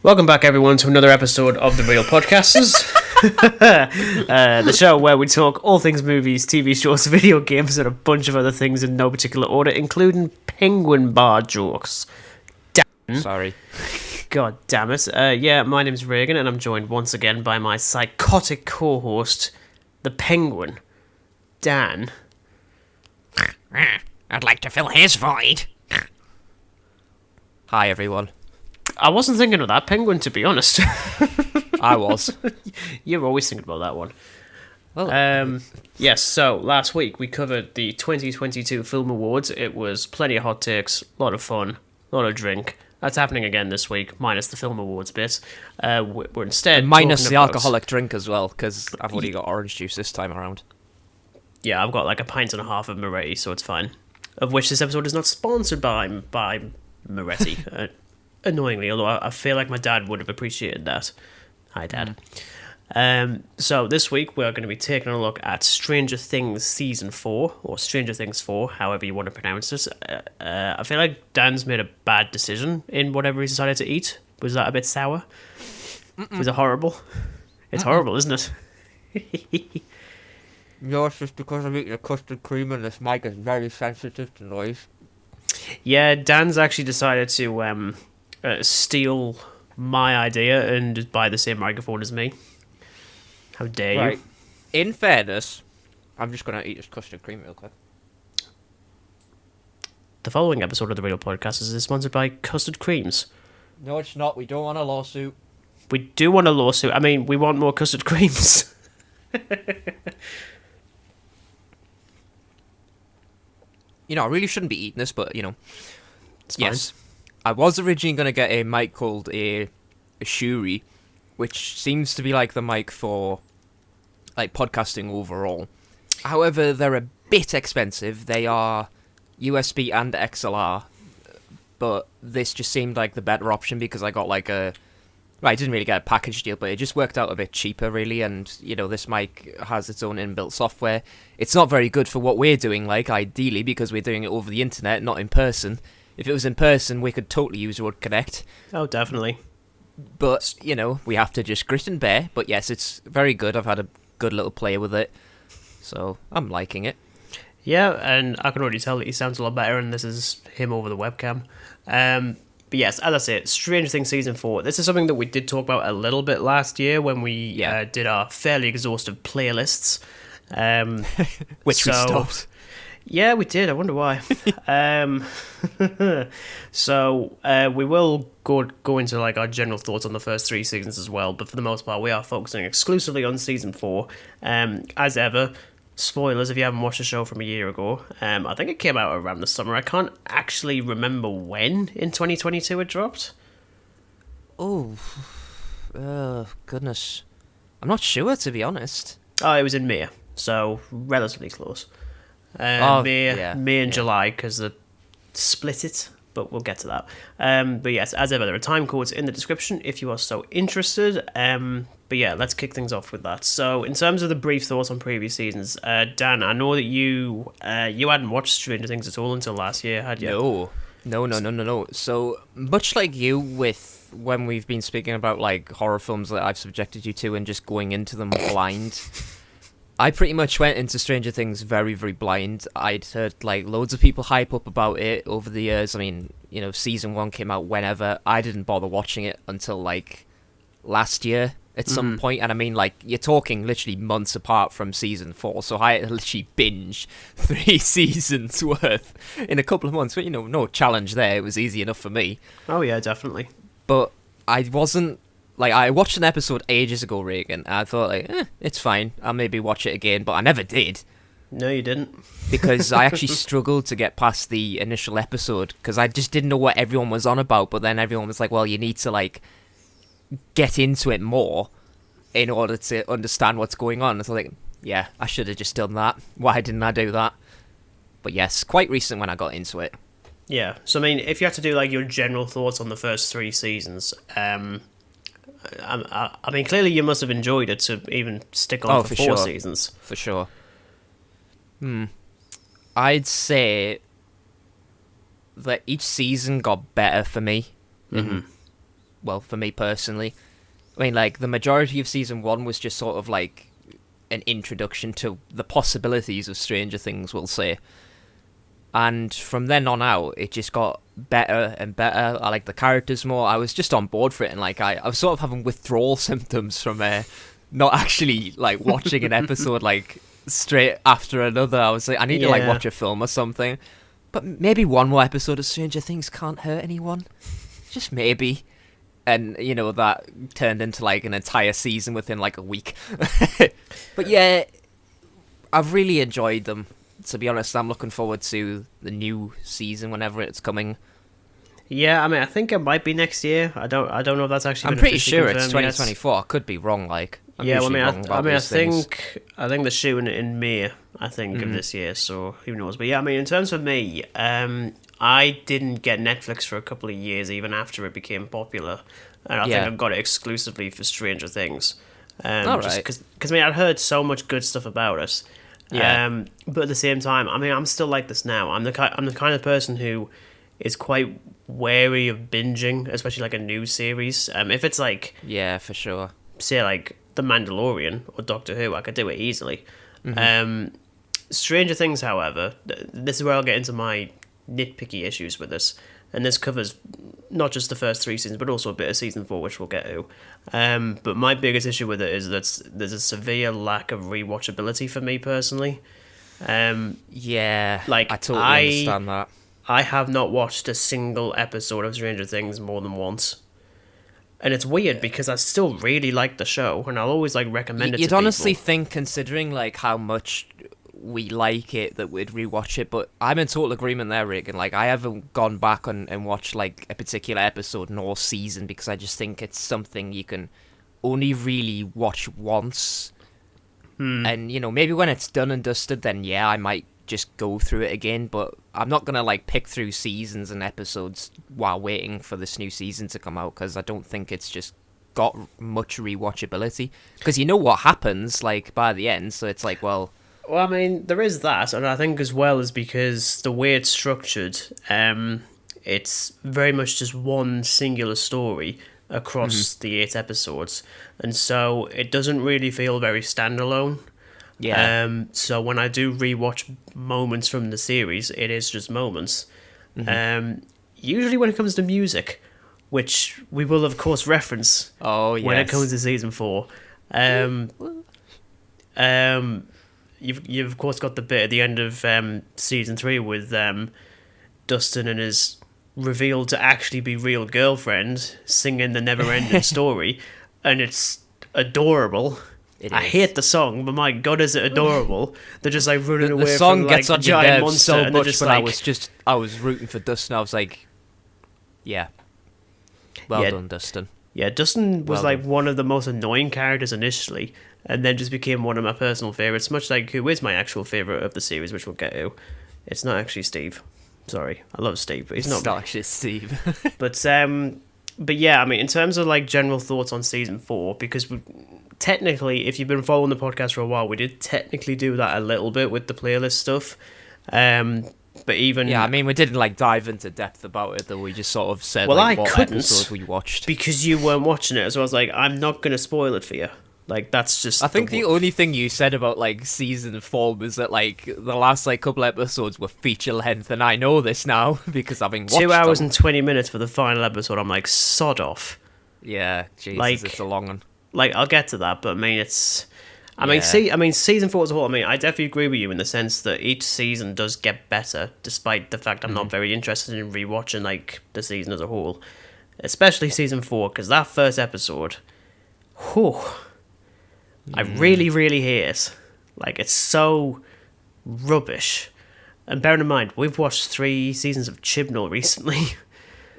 Welcome back, everyone, to another episode of The Real Podcasters. The show where we talk all things movies, TV shows, video games, and a bunch of other things in no particular order, including penguin bar jokes. Sorry. God damn it. My name's Regan, and I'm joined once again by my psychotic co-host, the penguin, Dan. I'd like to fill his void. Hi, everyone. I wasn't thinking of that penguin, to be honest. I was. You're always thinking about that one. Well, Yes, so last week we covered the 2022 Film Awards. It was plenty of hot takes, a lot of fun, a lot of drink. That's happening again this week, minus the Film Awards bit. We're instead minus talking the about... alcoholic drink as well, because I've already got orange juice this time around. Yeah, I've got like a pint and a half of Moretti, so it's fine. Of which this episode is not sponsored by Moretti. Annoyingly, although I feel like my dad would have appreciated that. Hi, Dad. So this week we're going to be taking a look at Stranger Things Season 4, or Stranger Things 4, however you want to pronounce this. I feel like Dan's made a bad decision in whatever he decided to eat. Was that a bit sour? Was it horrible? It's horrible, isn't it? No, it's just because I'm eating a custard cream and this mic is very sensitive to noise. Yeah, Dan's actually decided to steal my idea and buy the same microphone as me. How dare Right. you? In fairness, I'm just going to eat this custard cream real quick. The following episode of The Real Podcast is sponsored by Custard Creams. No, it's not. We don't want a lawsuit. We do want a lawsuit. I mean, we want more custard creams. You know, I really shouldn't be eating this, but, you know. It's fine. Yes. I was originally going to get a mic called a Shuri, which seems to be like the mic for like podcasting overall. However, they're a bit expensive. They are USB and XLR, but this just seemed like the better option because I got like a... Well, I didn't really get a package deal, but it just worked out a bit cheaper, really, and, you know, this mic has its own inbuilt software. It's not very good for what we're doing, like, ideally, because we're doing it over the internet, not in person. If it was in person, we could totally use Road Connect. Oh, definitely. But, you know, we have to just grit and bear. But yes, it's very good. I've had a good little play with it. So, I'm liking it. Yeah, and I can already tell that he sounds a lot better, and this is him over the webcam. But yes, as I said, Stranger Things Season 4. This is something that we did talk about a little bit last year when we did our fairly exhaustive playlists. Which we stopped. Yeah, we did. I wonder why. So we will go into like our general thoughts on the first 3 seasons as well, but for the most part, we are focusing exclusively on Season 4. As ever, spoilers if you haven't watched the show from a year ago. I think it came out around the summer. I can't actually remember when in 2022 it dropped. Oh, goodness. I'm not sure, to be honest. Oh, it was in May, so relatively close. May and July, because they split it, but we'll get to that. But yes, as ever, there are time codes in the description if you are so interested. But yeah, let's kick things off with that. So, in terms of the brief thoughts on previous seasons, Dan, I know that you hadn't watched Stranger Things at all until last year, had you? No. So, much like you with when we've been speaking about like horror films that I've subjected you to and just going into them blind, I pretty much went into Stranger Things very, very blind. I'd heard like loads of people hype up about it over the years. I mean, you know, Season 1 came out whenever. I didn't bother watching it until like last year at some point. And I mean, like, you're talking literally months apart from Season 4. So I had to literally binge 3 seasons worth in a couple of months. But, you know, no challenge there. It was easy enough for me. Oh yeah, definitely. But I wasn't... Like, I watched an episode ages ago, Regan, and I thought, like, it's fine. I'll maybe watch it again, but I never did. No, you didn't. Because I actually struggled to get past the initial episode, because I just didn't know what everyone was on about, but then everyone was like, well, you need to, like, get into it more in order to understand what's going on. So, like, yeah, I should have just done that. Why didn't I do that? But yes, quite recent when I got into it. Yeah, so I mean, if you had to do, like, your general thoughts on the first 3 seasons, I mean, clearly you must have enjoyed it to even stick on for 4 seasons. For sure. I'd say that each season got better for me. well, for me personally. I mean, like, the majority of season 1 was just sort of like an introduction to the possibilities of Stranger Things, we'll say. And from then on out, it just got better and better. I like the characters more. I was just on board for it, and like I was sort of having withdrawal symptoms from not actually like watching an episode like straight after another. I was like, I need to like watch a film or something. But maybe one more episode of Stranger Things can't hurt anyone. Just maybe. And, you know, that turned into like an entire season within like a week. But yeah, I've really enjoyed them. To be honest, I'm looking forward to the new season whenever it's coming. Yeah, I mean, I think it might be next year. I don't know if that's actually. I'm pretty sure it's 2024. I could be wrong. Like, I think they're shooting it in May. I think of this year. So who knows? But yeah, I mean, in terms of me, I didn't get Netflix for a couple of years, even after it became popular, and I think I've got it exclusively for Stranger Things. All right. Because I mean, I'd heard so much good stuff about it. Yeah. But at the same time, I mean, I'm still like this now. I'm the kind of person who is quite wary of binging, especially like a new series. If it's like, yeah, for sure, say like The Mandalorian or Doctor Who, I could do it easily. Mm-hmm. Stranger Things, however, this is where I'll get into my nitpicky issues with this, and this covers not just the first 3 seasons, but also a bit of season 4, which we'll get to. But my biggest issue with it is that there's a severe lack of rewatchability for me personally. Yeah, like I totally understand that. I have not watched a single episode of Stranger Things more than once. And it's weird because I still really like the show, and I'll always like recommend it to people. You'd honestly think, considering like how much we like it, that we'd rewatch it, but I'm in total agreement there, Regan. Like, I haven't gone back and watched like a particular episode nor season because I just think it's something you can only really watch once. And, you know, maybe when it's done and dusted, then yeah, I might just go through it again, but I'm not gonna like pick through seasons and episodes while waiting for this new season to come out, because I don't think it's just got much rewatchability, because you know what happens like by the end, so it's like, well, I mean, there is that, and I think as well is because the way it's structured, it's very much just one singular story across the 8 episodes, and so it doesn't really feel very standalone. yeah. So when I do rewatch moments from the series, it is just moments. Usually when it comes to music, which we will of course reference when it comes to season 4. You've of course got the bit at the end of season 3 with Dustin and his revealed to actually be real girlfriend singing the never-ending story, and it's adorable. I hate the song, but my god, is it adorable! They're just like running away The song from like gets a on your giant nerves monster, so and they're much, just but like, I was rooting for Dustin. I was like, yeah, well done, Dustin. Yeah, Dustin was Well like one of the most annoying characters initially, and then just became one of my personal favourites, much like who is my actual favourite of the series, which we'll get to. It's not actually Steve. Sorry, I love Steve, but he's not. It's not actually Steve. But yeah, I mean, in terms of like general thoughts on season 4, because technically, if you've been following the podcast for a while, we did technically do that a little bit with the playlist stuff. But even yeah, I mean, we didn't like dive into depth about it, though. We just sort of said, well, like, I what couldn't episode we watched because you weren't watching it, so I was like, I'm not gonna spoil it for you. Like, that's just. I think the only thing you said about like season 4 was that like the last like couple episodes were feature length, and I know this now because I've been watched 2 hours them. and 20 minutes for the final episode. I'm like, sod off. Yeah, Jesus, like, it's a long one. Like, I'll get to that, but I mean, it's. I mean, Yeah. season 4 as a whole. I mean, I definitely agree with you in the sense that each season does get better, despite the fact I'm not very interested in rewatching like the season as a whole, especially season 4, because that first episode, whew, I really, really hate it. Like, it's so rubbish. And bearing in mind, we've watched 3 seasons of Chibnall recently,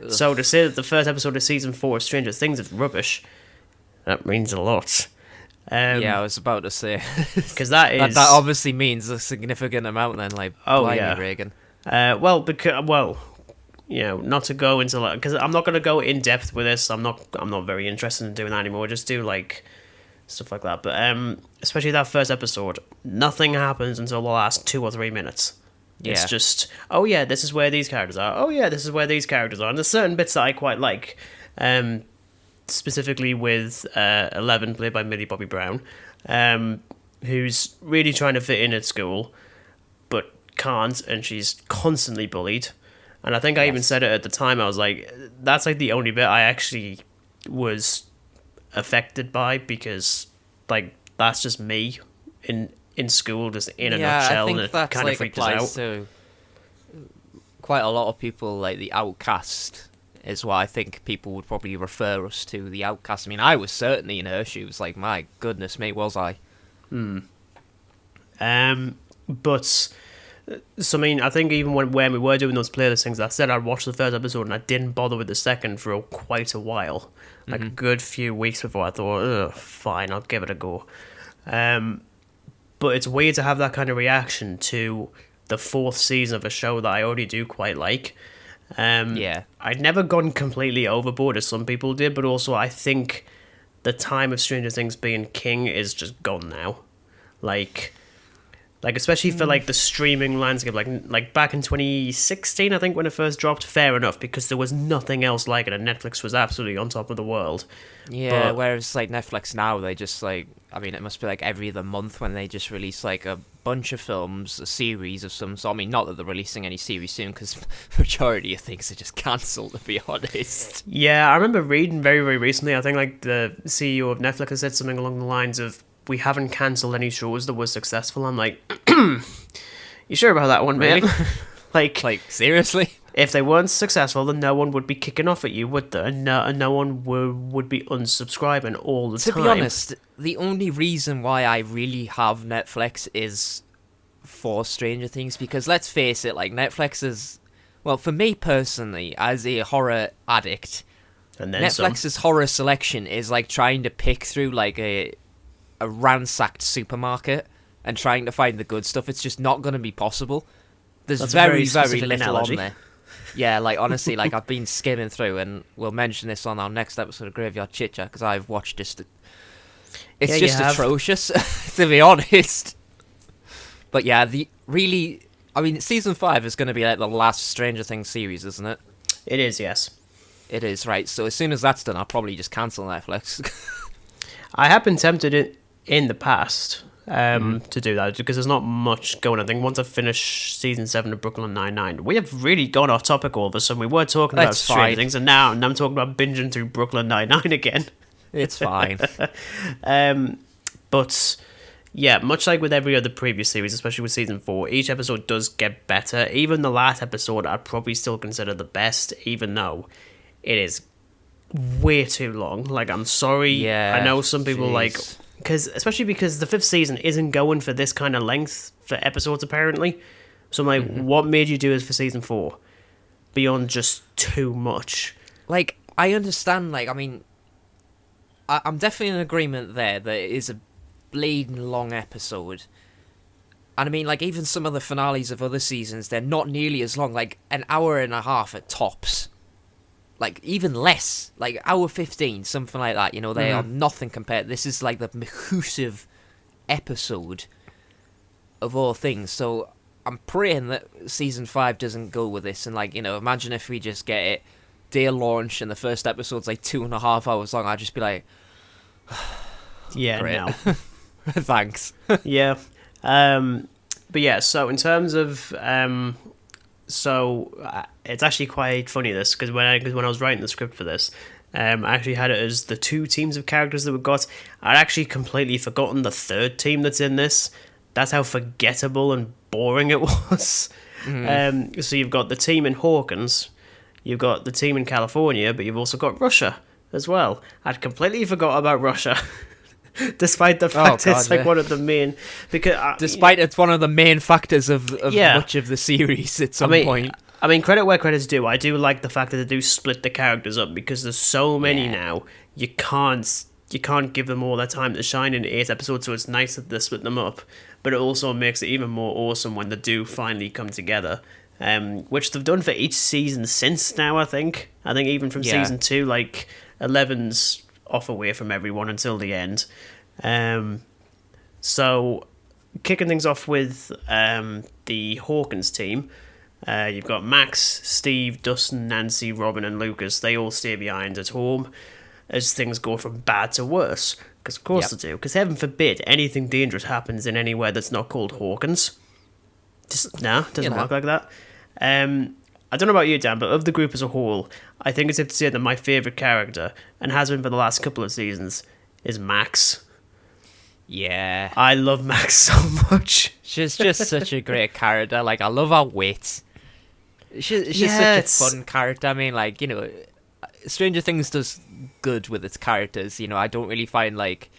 so to say that the first episode of season 4 of Stranger Things is rubbish, that means a lot. Yeah, I was about to say because that is that obviously means a significant amount. Then, like, blimey, Regan. Well, you know, not to go into like, because I'm not going to go in depth with this. I'm not very interested in doing that anymore. Just do like stuff like that. But especially that first episode, nothing happens until the last 2 or 3 minutes. Yeah. It's just, oh yeah, this is where these characters are. Oh yeah, this is where these characters are. And there's certain bits that I quite like. specifically with 11, played by Millie Bobby Brown, who's really trying to fit in at school, but can't, and she's constantly bullied. And I think I even said it at the time. I was like, that's like the only bit I actually was affected by, because like that's just me in school, just in a nutshell, and it kind of freaked us out. To quite a lot of people, like the outcast is what I think people would probably refer us to, the outcast. I mean, I was certainly in her shoes. Like, my goodness me, was I? But so I mean, I think even when we were doing those playlist things, I said I'd watch the first episode and I didn't bother with the second for quite a while, like a good few weeks before I thought, ugh, fine, I'll give it a go. But it's weird to have that kind of reaction to the fourth season of a show that I already do quite like. I'd never gone completely overboard as some people did, but also I think the time of Stranger Things being king is just gone now. Like especially for like the streaming landscape, like back in 2016, I think, when it first dropped, fair enough, because there was nothing else like it, and Netflix was absolutely on top of the world. Yeah, whereas like Netflix now, they just like, I mean, it must be like every other month when they just release like a bunch of films, a series of some sort. I mean, not that they're releasing any series soon, because majority of things are just cancelled, to be honest. Yeah, I remember reading very, very recently, I think like the CEO of Netflix has said something along the lines of, we haven't cancelled any shows that were successful. I'm like, you sure about that one, man? Really? like seriously? If they weren't successful, then no one would be kicking off at you, would there? And no one would be unsubscribing all the time. To be honest, the only reason why I really have Netflix is for Stranger Things, because let's face it, like Netflix is, well, for me personally, as a horror addict, and then Netflix's horror selection is like trying to pick through like a ransacked supermarket and trying to find the good stuff. It's just not going to be possible. There's very, very little analogy on there. Yeah, like honestly, like I've been skimming through, and we'll mention this on our next episode of Graveyard Chit Chat, because I've watched just. It's just atrocious, to be honest. But yeah, I mean, season 5 is going to be like the last Stranger Things series, isn't it? It is, yes. It is, right. So as soon as that's done, I'll probably just cancel Netflix. I have been tempted in the past to do that, because there's not much going on. I think once I finish season 7 of Brooklyn Nine-Nine, we have really gone off topic all of a sudden. We were talking about Stranger Things, and now I'm talking about binging through Brooklyn Nine-Nine again. It's fine. But yeah, much like with every other previous series, especially with season 4, each episode does get better. Even the last episode, I'd probably still consider the best, even though it is way too long. Like, I'm sorry. Yeah, I know some people especially because the 5th season isn't going for this kind of length for episodes, apparently. So I'm like, what made you do this for season 4? Beyond just too much. Like, I understand, like, I mean, I'm definitely in agreement there that it is a bleeding long episode. And I mean, like, even some of the finales of other seasons, they're not nearly as long, like, an hour and a half at tops. Like, even less, like, hour 15, something like that, you know, they are nothing compared. This is, like, the mahoosive episode of all things, so I'm praying that season 5 doesn't go with this, and, like, you know, imagine if we just get it day launch, and the first episode's, like, 2.5 hours long, I'd just be like, yeah, great. no. Thanks. Yeah. But yeah, so in terms of... it's actually quite funny, this, because when I was writing the script for this, I actually had it as the 2 teams of characters that we got. I'd actually completely forgotten the 3rd team that's in this. That's how forgettable and boring it was. So you've got the team in Hawkins, you've got the team in California, but you've also got Russia as well. I'd completely forgot about Russia. Despite the fact it's like one of the main, because it's one of the main factors of much of the series at some point. I mean, credit where credit's due. I do like the fact that they do split the characters up, because there's so many now. You can't give them all their time to shine in 8 episodes. So it's nice that they split them up, but it also makes it even more awesome when they do finally come together. Which they've done for each season since now. I think even from season 2, like 11's off away from everyone until the end. So kicking things off with the Hawkins team, you've got Max, Steve, Dustin, Nancy, Robin and Lucas. They all stay behind at home. as things go from bad to worse. Because of course they do. Because heaven forbid anything dangerous happens in anywhere that's not called Hawkins. Just doesn't work like that. I don't know about you, Dan, but of the group as a whole, I think it's safe to say that my favourite character, and has been for the last couple of seasons, is Max. Yeah. I love Max so much. She's just such a great character. Like, I love her wit. She's such a fun character. I mean, like, Stranger Things does good with its characters. I don't really find, like...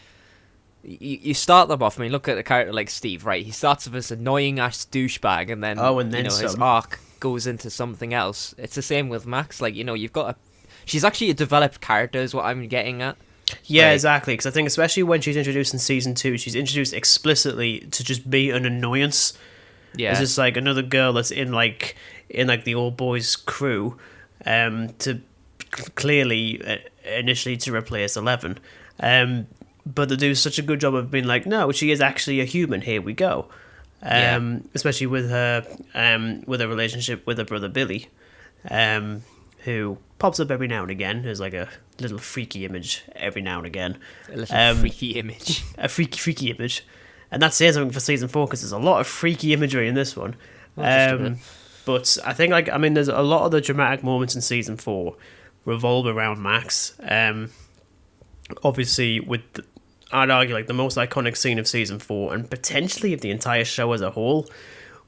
You start them off, I mean, look at a character like Steve, right? He starts with this annoying-ass douchebag, and then, his arc goes into something else. It's the same with Max. Like, you've got she's actually a developed character is what I'm getting at. Yeah, exactly. Because I think especially when she's introduced in season 2, she's introduced explicitly to just be an annoyance. Yeah, it's just like another girl that's in the old boys crew, to clearly initially to replace 11. But they do such a good job of being like, no, she is actually a human. Here we go. Especially with her relationship with her brother Billy, who pops up every now and again. There's like a little freaky image every now and again. A little freaky image. A freaky image. And that says something for season 4 because there's a lot of freaky imagery in this one. But I think, there's a lot of the dramatic moments in season 4 revolve around Max. Obviously, I'd argue the most iconic scene of season 4, and potentially of the entire show as a whole,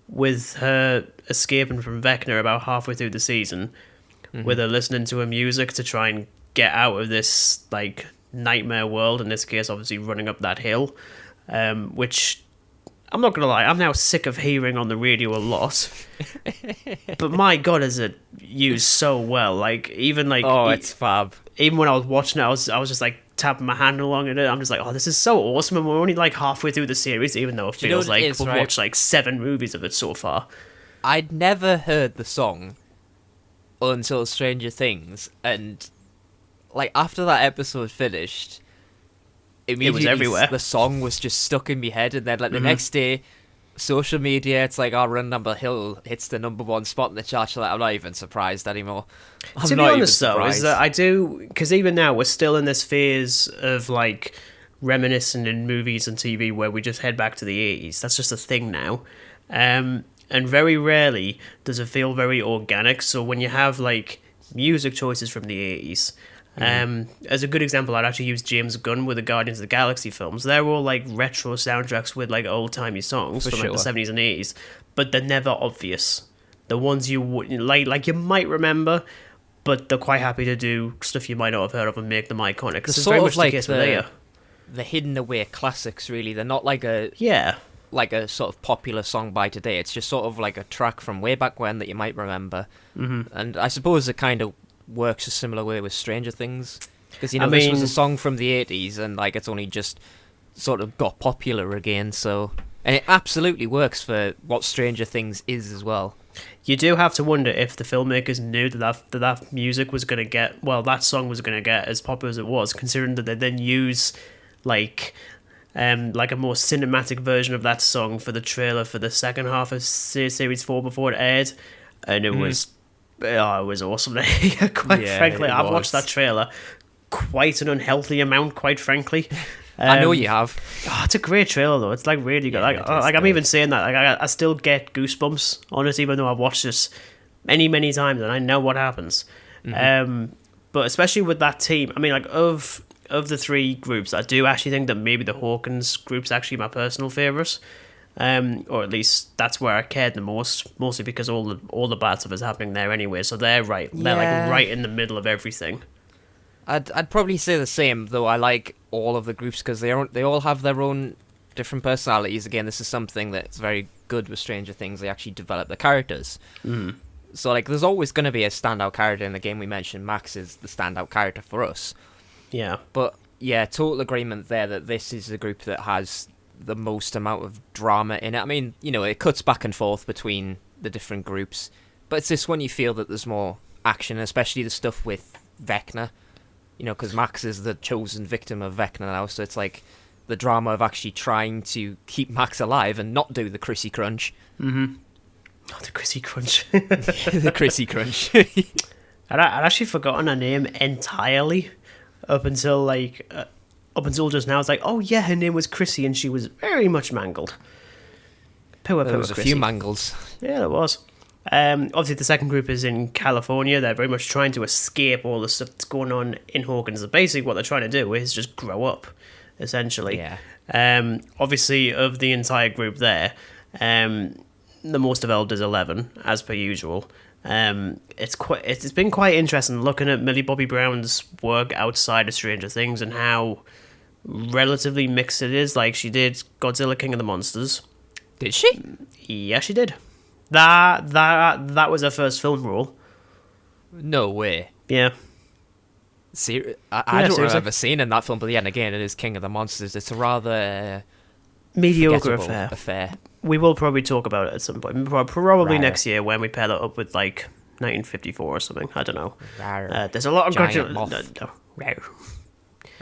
with her escaping from Vecna about halfway through the season, with her listening to her music to try and get out of this nightmare world. In this case, obviously running up that hill, which I'm not gonna lie, I'm now sick of hearing on the radio a lot. But my God, is it used so well? It's fab. Even when I was watching it, I was just tapping my hand along at it. I'm just like, oh, this is so awesome, and we're only halfway through the series, even though it feels we've watched 7 movies of it so far. I'd never heard the song until Stranger Things, and after that episode finished, immediately it was everywhere. The song was just stuck in my head, and then the next day, social media, it's I'll Run Down the Hill hits the #1 spot in the chart. I'm not even surprised anymore. To be honest, though, is that I do, because even now we're still in this phase of reminiscing in movies and TV where we just head back to the 80s. That's just a thing now. And very rarely does it feel very organic. So when you have music choices from the 80s, as a good example, I'd actually use James Gunn with the Guardians of the Galaxy films. They're all retro soundtracks with old-timey songs from the 70s and 80s, but they're never obvious. The ones you would you might remember, but they're quite happy to do stuff you might not have heard of and make them iconic. It's very much the case with Leia. The hidden away classics, really. They're not a sort of popular song by today. It's just sort of a track from way back when that you might remember. And I suppose it kind of works a similar way with Stranger Things, because this was a song from the 80s, and it's only just sort of got popular again. So, and it absolutely works for what Stranger Things is as well. You do have to wonder if the filmmakers knew that music was going to get, that song was going to get as popular as it was, considering that they then use a more cinematic version of that song for the trailer for the second half of series 4 before it aired, and it was awesome to hear, quite frankly. I've watched that trailer quite an unhealthy amount, quite frankly. I know you have. Oh, it's a great trailer, though. It's really good. I'm even saying that. I still get goosebumps on it, even though I've watched this many, many times, and I know what happens. But especially with that team, of the 3 groups, I do actually think that maybe the Hawkins group's actually my personal favourite. Or at least that's where I cared the most, mostly because all the bad stuff is happening there anyway. So they're right in the middle of everything. I'd probably say the same, though. I like all of the groups because they all have their own different personalities. Again, this is something that's very good with Stranger Things. They actually develop the characters. So there's always going to be a standout character in the game. We mentioned Max is the standout character for us. Yeah, but yeah, total agreement there that this is the group that has the most amount of drama in it. It cuts back and forth between the different groups, but it's this one you feel that there's more action, especially the stuff with Vecna, because Max is the chosen victim of Vecna now, so it's the drama of actually trying to keep Max alive and not do the Chrissy Crunch. Oh, the Chrissy Crunch. The Chrissy Crunch. I'd actually forgotten her name entirely up until just now. It's like, oh yeah, her name was Chrissy, and she was very much mangled. Poor There was a Chrissy. few mangles. Yeah, there was. Obviously, the second group is in California. They're very much trying to escape all the stuff that's going on in Hawkins. And basically, what they're trying to do is just grow up, essentially. Yeah. Obviously, of the entire group there, the most developed is 11, as per usual. It's been quite interesting looking at Millie Bobby Brown's work outside of Stranger Things and how relatively mixed it is. Like, she did Godzilla King of the Monsters. Did she? Yeah, she did. That was her first film role. No way. Yeah. I don't seriously. remember seeing in that film, but then again, it is King of the Monsters. It's a rather Mediocre forgettable affair. We will probably talk about it at some point. Probably Right. next year when we pair that up with, like, 1954 or something. I don't know. Rawr. There's a lot of Giant moth. No.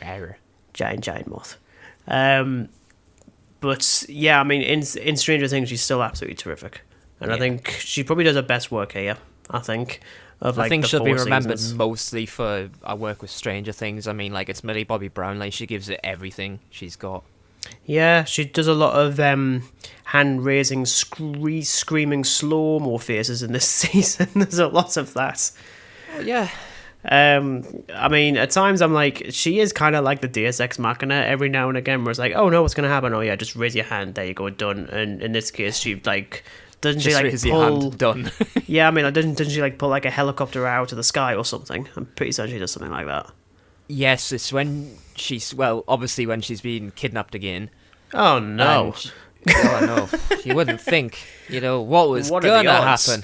Rawr. Giant moth. But yeah, I mean, in Stranger Things, she's still absolutely terrific, and I Yeah. think she probably does her best work here. I think I think the she'll be 4 remembered seasons. mostly for her work with Stranger Things. I mean, like, it's Millie Bobby Brown. Like, she gives it everything she's got. Yeah, she does a lot of hand-raising, screaming slow-mo faces in this season. There's a lot of that. Yeah. I mean, at times I'm like, she is kind of like the Deus Ex Machina every now and again, where it's like, oh no, what's going to happen? Oh yeah, just raise your hand, there you go, done. And in this case, she, like, doesn't she, Just like, raise your pull... hand, done. Yeah, I mean, like, doesn't she, like, pull, like, a helicopter out of the sky or something? I'm pretty certain she does something like that. Yes, it's when obviously when she's been kidnapped again. Oh no. Oh no. You wouldn't think, what was What are the gonna odds? happen.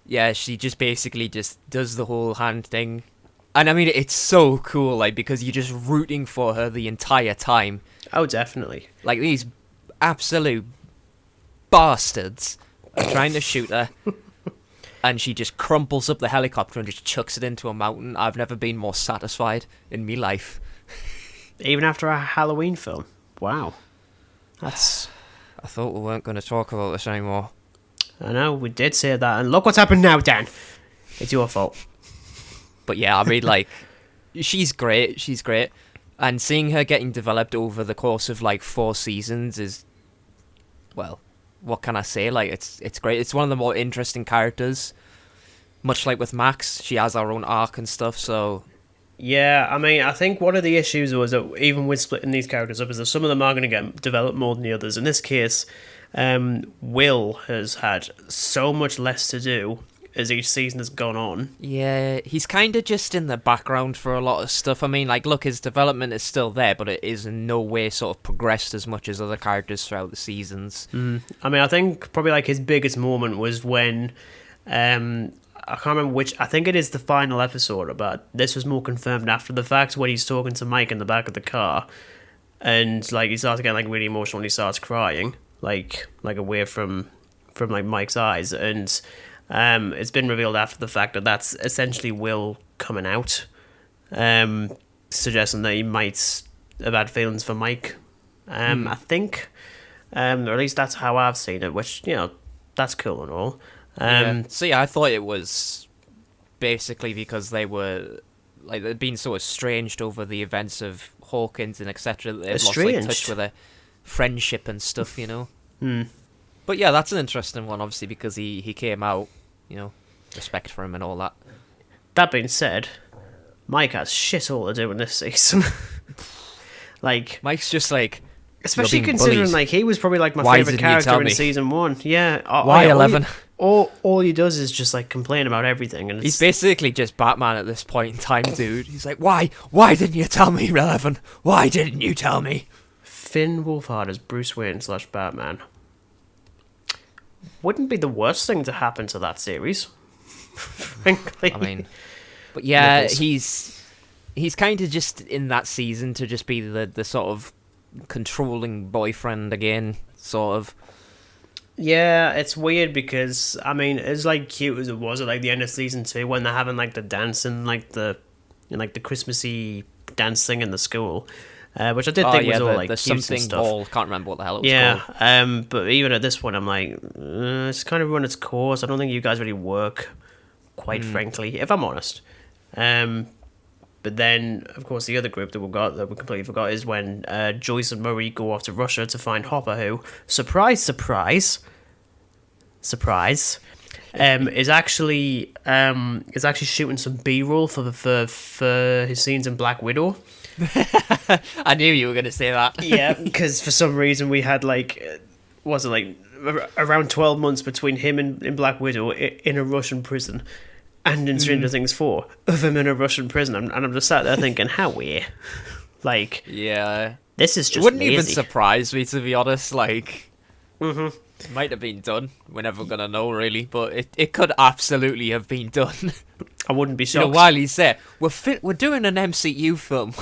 Yeah, she just basically just does the whole hand thing. And I mean, it's so cool, like, because you're just rooting for her the entire time. Oh, definitely. Like, these absolute bastards are trying to shoot her. And she just crumples up the helicopter and just chucks it into a mountain. I've never been more satisfied in me life. Even after a Halloween film. Wow. That's... I thought we weren't going to talk about this anymore. I know, we did say that, and look what's happened now, Dan. It's your fault. But yeah, I mean, like, she's great. And seeing her getting developed over the course of, like, 4 seasons is, well, what can I say? Like, it's great. It's one of the more interesting characters. Much like with Max, she has her own arc and stuff, so... Yeah, I mean, I think one of the issues was that even with splitting these characters up is that some of them are going to get developed more than the others. In this case, Will has had so much less to do as each season has gone on. Yeah, he's kind of just in the background for a lot of stuff. I mean, like, look, his development is still there, but it is in no way sort of progressed as much as other characters throughout the seasons. I mean, I think probably like his biggest moment was when... I can't remember which. I think it is the final episode, but this was more confirmed after the fact when he's talking to Mike in the back of the car, and like he starts getting like really emotional and he starts crying, like away from like Mike's eyes, and it's been revealed after the fact that that's essentially Will coming out, suggesting that he might have had feelings for Mike. I think, or at least that's how I've seen it, which that's cool and all. So yeah, I thought it was basically because they were like they'd been so estranged over the events of Hawkins and etc. They've lost like, touch with their friendship and stuff, But yeah, that's an interesting one, obviously, because he came out, respect for him and all that. That being said, Mike has shit all to do in this season. Like, Mike's just like, especially you're being considering bullied. like he was probably like my Why favorite didn't you character tell in me? season 1. Yeah. Why 11? All he does is just like complain about everything, and He's basically just Batman at this point in time, dude. He's like, why didn't you tell me, 11? Why didn't you tell me? Finn Wolfhard as Bruce Wayne / Batman. Wouldn't be the worst thing to happen to that series, frankly. I mean, but yeah, Nichols. he's kind of just in that season to just be the sort of controlling boyfriend again, sort of. Yeah, it's weird because I mean, it's like cute as it was at like the end of season 2 when they're having like the dancing, like the Christmassy dance thing in the school, which I did think was all like the cute and something stuff. ball. Can't remember what the hell it was called. But even at this point, I'm like, it's kind of run its course. I don't think you guys really work, quite frankly, if I'm honest. But then, of course, the other group that we completely forgot is when Joyce and Murray go off to Russia to find Hopper, who, surprise, surprise, surprise, is actually shooting some B-roll for his scenes in Black Widow. I knew you were going to say that. Yeah, because for some reason we had around 12 months between him and in Black Widow in a Russian prison, and in Stranger Things 4 of him in a Russian prison, and I'm just sat there thinking, how weird. Like, Yeah. this is just It wouldn't lazy. even surprise me, to be honest. Like, it might have been done. We're never going to know, really. But it could absolutely have been done. I wouldn't be You shocked. know, while he's there, we're doing an MCU film,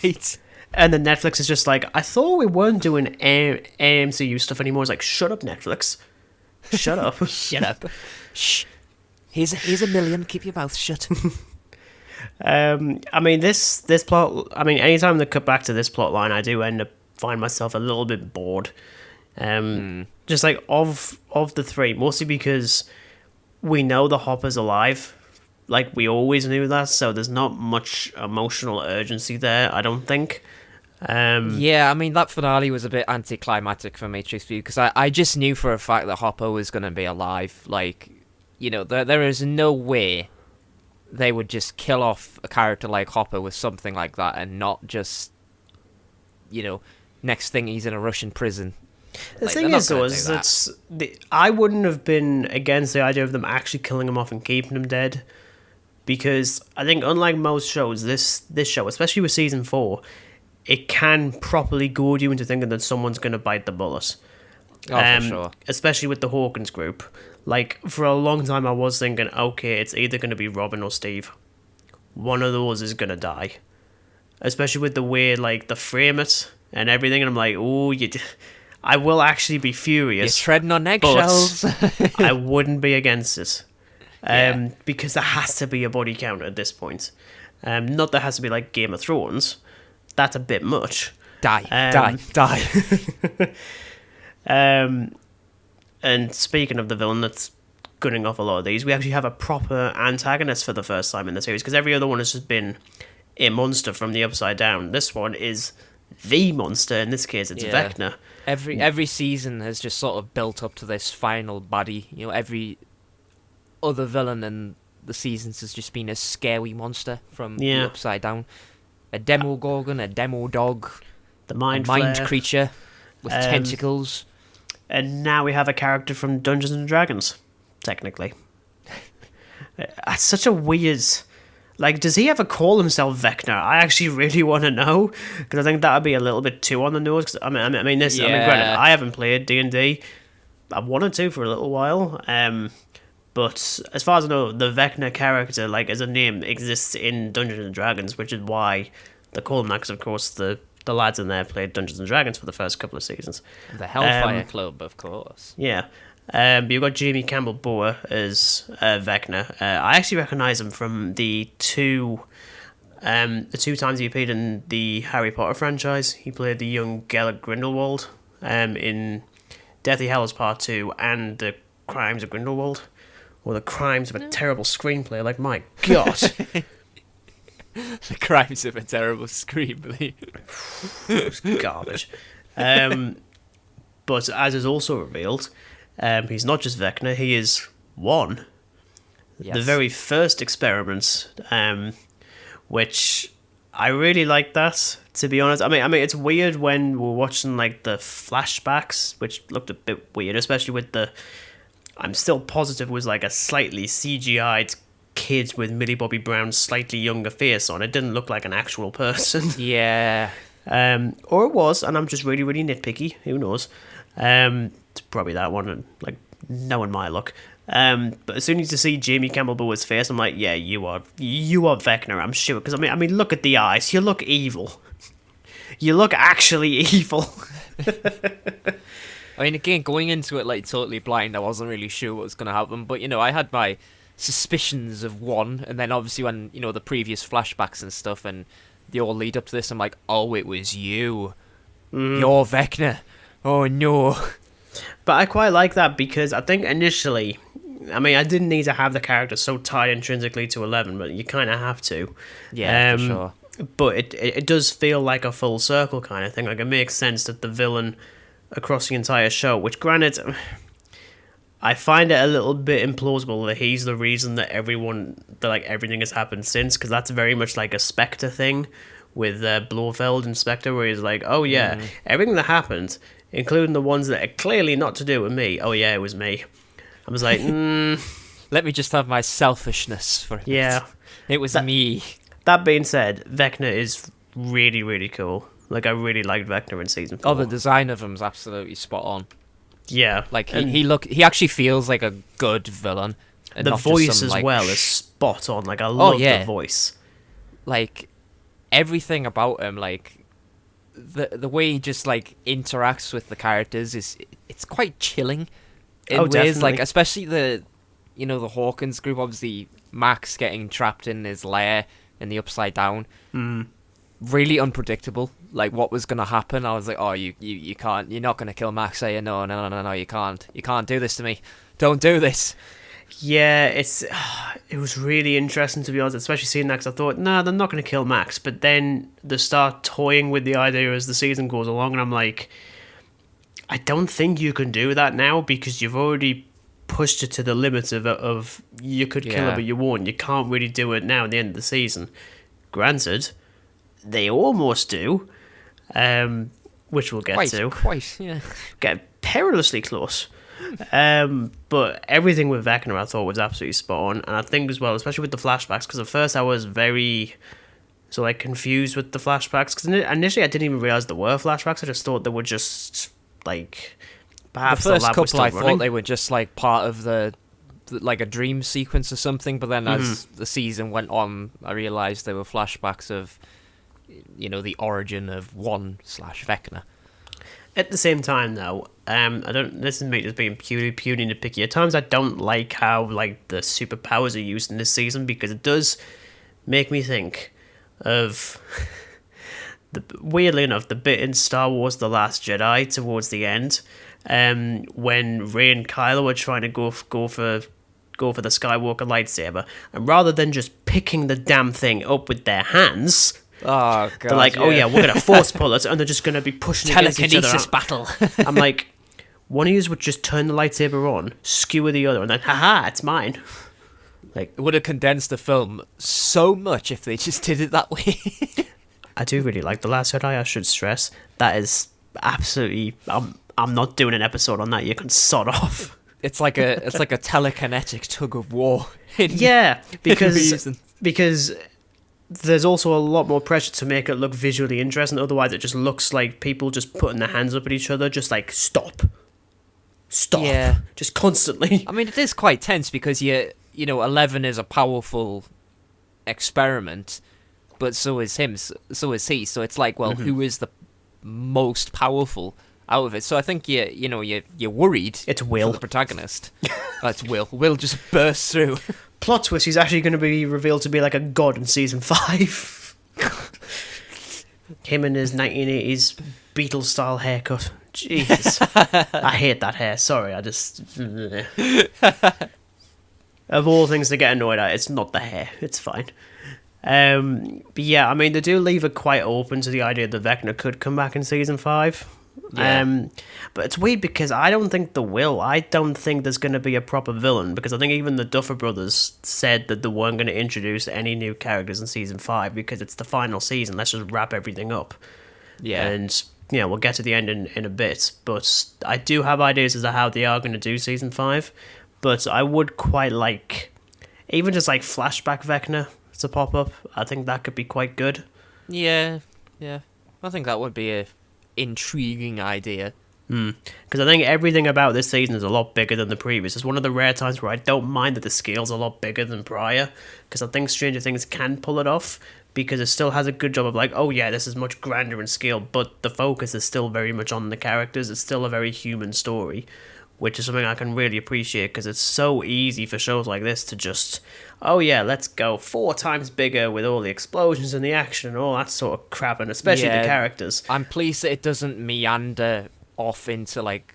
right? And then Netflix is just like, I thought we weren't doing AMCU stuff anymore. It's like, shut up, Netflix. Shut up. Shut up. Shh. Here's $1 million. Keep your mouth shut. I mean, this plot. I mean, anytime they cut back to this plot line, I do find myself a little bit bored. Just like of the three, mostly because we know the Hopper's alive. Like, we always knew that, so there's not much emotional urgency there, I don't think. Yeah, I mean, that finale was a bit anticlimactic for me, truthfully, because I just knew for a fact that Hopper was going to be alive. Like, you know, there is no way they would just kill off a character like Hopper with something like that and not just, you know, next thing he's in a Russian prison. The Like, thing they're not is, though, gonna is do that. I wouldn't have been against the idea of them actually killing him off and keeping him dead, because I think, unlike most shows, this show, especially with season 4, it can properly goad you into thinking that someone's going to bite the bullet. Oh, for sure. Especially with the Hawkins group. Like, for a long time I was thinking, okay, it's either going to be Robin or Steve. One of those is going to die. Especially with the way, like, they frame it and everything, and I'm like, oh, I will actually be You're furious, treading on eggshells. I wouldn't be against it. Yeah. Because there has to be a body count at this point. Not there has to be like Game of Thrones. That's a bit much. Die. And speaking of the villain that's gunning off a lot of these, we actually have a proper antagonist for the first time in the series, because every other one has just been a monster from the Upside Down. This one is the monster. In this case, it's Yeah. Vecna. Every season has just sort of built up to this final baddie. You know, every other villain in the seasons has just been a scary monster from the Upside Down. A Demogorgon, a Demo Dog, The a Mind mind Flayer. creature with tentacles. And now we have a character from Dungeons and Dragons, technically. That's such a weird... Like, does he ever call himself Vecna? I actually really want to know, because I think that would be a little bit too on the nose. 'Cause, I mean, granted, I haven't played D&D. I've wanted to for a little while. But as far as I know, the Vecna character, like, as a name, exists in Dungeons and Dragons, which is why they call him that, because, of course, the lads in there played Dungeons and Dragons for the first couple of seasons. The Hellfire Club, of course. Yeah. But you've got Jamie Campbell-Bower as Vecna. I actually recognise him from the two times he appeared in the Harry Potter franchise. He played the young Gellert Grindelwald in Deathly Hallows Part 2 and The Crimes of Grindelwald. Or The Crimes of a Terrible Screenplay. Like, my God. The Crimes of a Terrible Screenplay. It's garbage. But as is also revealed, he's not just Vecna, he is one. Yes. The very first experiments, which I really like that, to be honest. I mean, it's weird when we're watching like the flashbacks, which looked a bit weird, especially with I'm still positive it was like a slightly CGI'd kid with Millie Bobby Brown's slightly younger face on. It didn't look like an actual person. Yeah. Or it was, and I'm just really, really nitpicky. Who knows? It's probably that one, and like knowing my luck. But as soon as you see Jamie Campbell-Bower's face, I'm like, yeah, you are Vecna, I'm sure. Because I mean, look at the eyes. You look evil. You look actually evil. I mean, again, going into it like totally blind, I wasn't really sure what was going to happen. But, you know, I had my suspicions of one. And then obviously when, you know, the previous flashbacks and stuff and they all lead up to this, I'm like, oh, it was you. You're Vecna. Oh, no. But I quite like that because I think initially, I mean, I didn't need to have the character so tied intrinsically to 11, but you kind of have to. Yeah, for sure. But it does feel like a full circle kind of thing. Like, it makes sense that the villain across the entire show, which granted, I find it a little bit implausible that he's the reason that everything has happened since, because that's very much like a Spectre thing with Blofeld and Spectre, where he's like, oh yeah, everything that happened, including the ones that are clearly not to do with me, oh yeah, it was me. I was like, Let me just have my selfishness for a bit. yeah. It was me. That being said, Vecna is really, really cool. Like, I really liked Vecna in season 4. Oh, the design of him's absolutely spot on. Yeah. Like, and he actually feels like a good villain. And the not just voice some, as like, well is spot on. Like, I love yeah. the voice. Like, everything about him, like, the way he just, like, interacts with the characters it's quite chilling. In ways, definitely. like, especially the Hawkins group, obviously, Max getting trapped in his lair in the Upside Down. Really unpredictable. Like, what was going to happen? I was like, oh, you can't, you're not going to kill Max, are you? No, you can't do this to me. Don't do this. Yeah, it was really interesting, to be honest, especially seeing that, because I thought, no, they're not going to kill Max, but then they start toying with the idea as the season goes along, and I'm like, I don't think you can do that now, because you've already pushed it to the limit of you could kill her, but you won't. You can't really do it now at the end of the season. Granted, they almost do, which we'll get to. Yeah. Get perilously close. But everything with Vecna I thought was absolutely spot on, and I think as well, especially with the flashbacks, because at first I was very confused with the flashbacks, because initially I didn't even realize there were flashbacks. I just thought they were just like perhaps the first lab was couple I still running. thought they were just like part of the like a dream sequence or something, but then as the season went on I realized they were flashbacks of the origin of 1/Vecna. At the same time, though, I don't. This is me just being puny nitpicky. At times, I don't like how the superpowers are used in this season, because it does make me think of weirdly enough the bit in Star Wars: The Last Jedi towards the end, when Rey and Kylo are trying to go for the Skywalker lightsaber, and rather than just picking the damn thing up with their hands. Oh god! They're like, oh yeah, we're gonna force pull it, and they're just gonna be pushing against each other. Telekinesis battle. I'm like, one of you would just turn the lightsaber on, skewer the other, and then, haha, it's mine. Like, it would have condensed the film so much if they just did it that way. I do really like The Last Jedi. I should stress that is absolutely. I'm not doing an episode on that. You can sod off. It's like a telekinetic tug of war. Yeah, because reason. there's also a lot more pressure to make it look visually interesting. Otherwise, it just looks like people just putting their hands up at each other, just like stop, Yeah. just constantly. I mean, it is quite tense because 11 is a powerful experiment, but so is him, so is he. So it's like, well, who is the most powerful out of it? So I think you're worried. It's Will, for the protagonist. It's Will. Will just bursts through. Plot twist: he's actually going to be revealed to be like a god in season 5. Him and his 1980s Beatles style haircut. Jesus, I hate that hair. Sorry, I just of all things to get annoyed at, it's not the hair. It's fine. But yeah, I mean, they do leave it quite open to the idea that Vecna could come back in season 5. Yeah. But it's weird because I don't think they will. I don't think there's going to be a proper villain, because I think even the Duffer Brothers said that they weren't going to introduce any new characters in season 5 because it's the final season. Let's just wrap everything up. Yeah. And we'll get to the end in a bit. But I do have ideas as to how they are going to do season 5. But I would quite like even just like flashback Vecna to pop up. I think that could be quite good. Yeah. I think that would be a intriguing idea. Because I think everything about this season is a lot bigger than the previous. It's one of the rare times where I don't mind that the scale's a lot bigger than prior, because I think Stranger Things can pull it off, because it still has a good job of like, oh yeah, this is much grander in scale, but the focus is still very much on the characters. It's still a very human story, which is something I can really appreciate, because it's so easy for shows like this to just, oh yeah, let's go 4 times bigger with all the explosions and the action and all that sort of crap, and especially the characters. I'm pleased that it doesn't meander off into like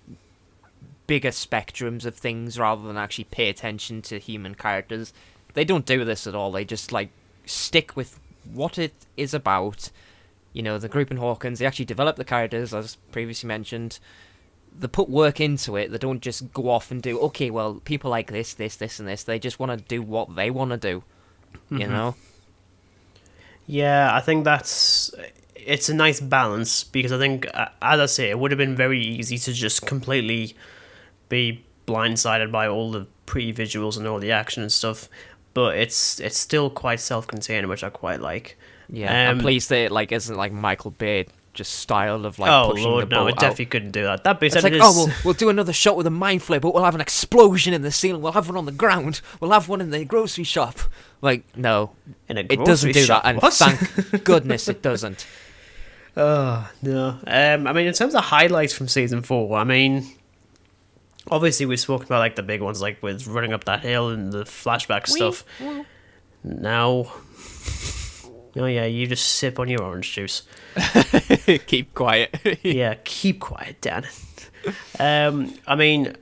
bigger spectrums of things rather than actually pay attention to human characters. They don't do this at all. They just like stick with what it is about. You know, the group in Hawkins, they actually develop the characters, as previously mentioned. They put work into it. They don't just go off and do, okay, well, people like this, and this. They just want to do what they want to do, you know? Yeah, I think it's a nice balance, because I think, as I say, it would have been very easy to just completely be blindsided by all the pre-visuals and all the action and stuff, but it's still quite self-contained, which I quite like. Yeah, I'm pleased that it like isn't like Michael Bay just style of like pushing Lord, the boat no, it out. definitely couldn't do that. That being It's said, like, we'll do another shot with a mind flare, but we'll have an explosion in the ceiling. We'll have one on the ground. We'll have one in the grocery shop. Like, no, in a it doesn't do shop. that, and What? thank goodness it doesn't. Oh, no. I mean, in terms of highlights from season 4, I mean, obviously we've spoken about like the big ones, like with running up that hill and the flashback stuff. Now, oh yeah, you just sip on your orange juice. Keep quiet. Yeah, keep quiet, Dan. I mean,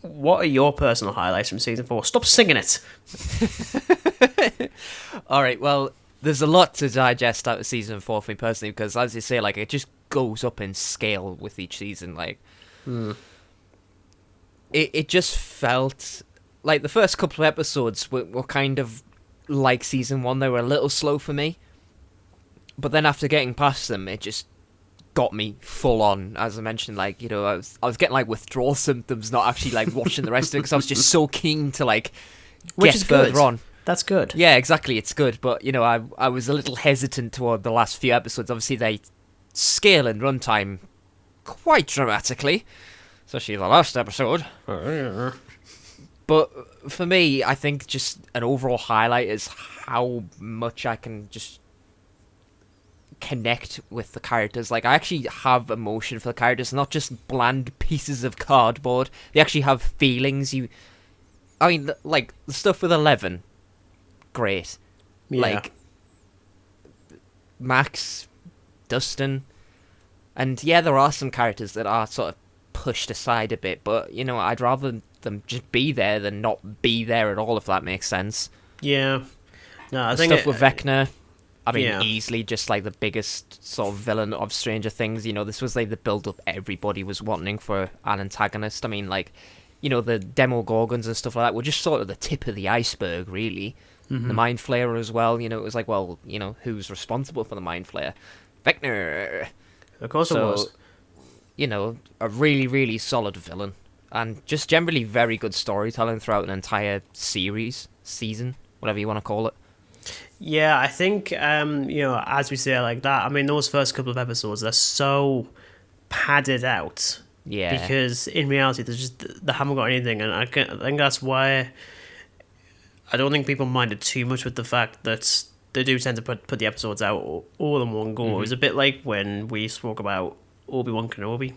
what are your personal highlights from season 4? Stop singing it. All right, well, there's a lot to digest out of season 4 for me personally, because as you say, like, it just goes up in scale with each season. Like, it just felt like the first couple of episodes were kind of like season 1. They were a little slow for me, but then after getting past them, it just got me full on. As I mentioned, like, you know, I was getting like withdrawal symptoms, not actually like watching the rest of it, because I was just so keen to like Which get is further good. on. That's good. Yeah, exactly. It's good, but you know, I was a little hesitant toward the last few episodes. Obviously, they scale in runtime quite dramatically, especially the last episode. But for me, I think just an overall highlight is how much I can just connect with the characters. Like, I actually have emotion for the characters, not just bland pieces of cardboard. They actually have feelings. I mean, like, the stuff with 11, great. Yeah. Like, Max, Dustin, and yeah, there are some characters that are sort of pushed aside a bit, but, you know, I'd rather them just be there than not be there at all, if that makes sense. Yeah. No, I The think stuff with Vecna, I mean, yeah. easily just like the biggest sort of villain of Stranger Things. You know, this was like the build-up everybody was wanting for an antagonist. I mean, like, you know, the Demogorgons and stuff like that were just sort of the tip of the iceberg, really. Mm-hmm. The Mind Flayer as well, you know, it was like, well, you know, who's responsible for the Mind Flayer? Vecna! Of course it was. You know, a really, really solid villain. And just generally very good storytelling throughout an entire season, whatever you want to call it. Yeah, I think, you know, as we say it like that, I mean, those first couple of episodes, they're so padded out. Yeah. Because in reality, they haven't got anything, and I think that's why I don't think people minded too much with the fact that they do tend to put the episodes out all in one go. It was a bit like when we spoke about Obi-Wan Kenobi,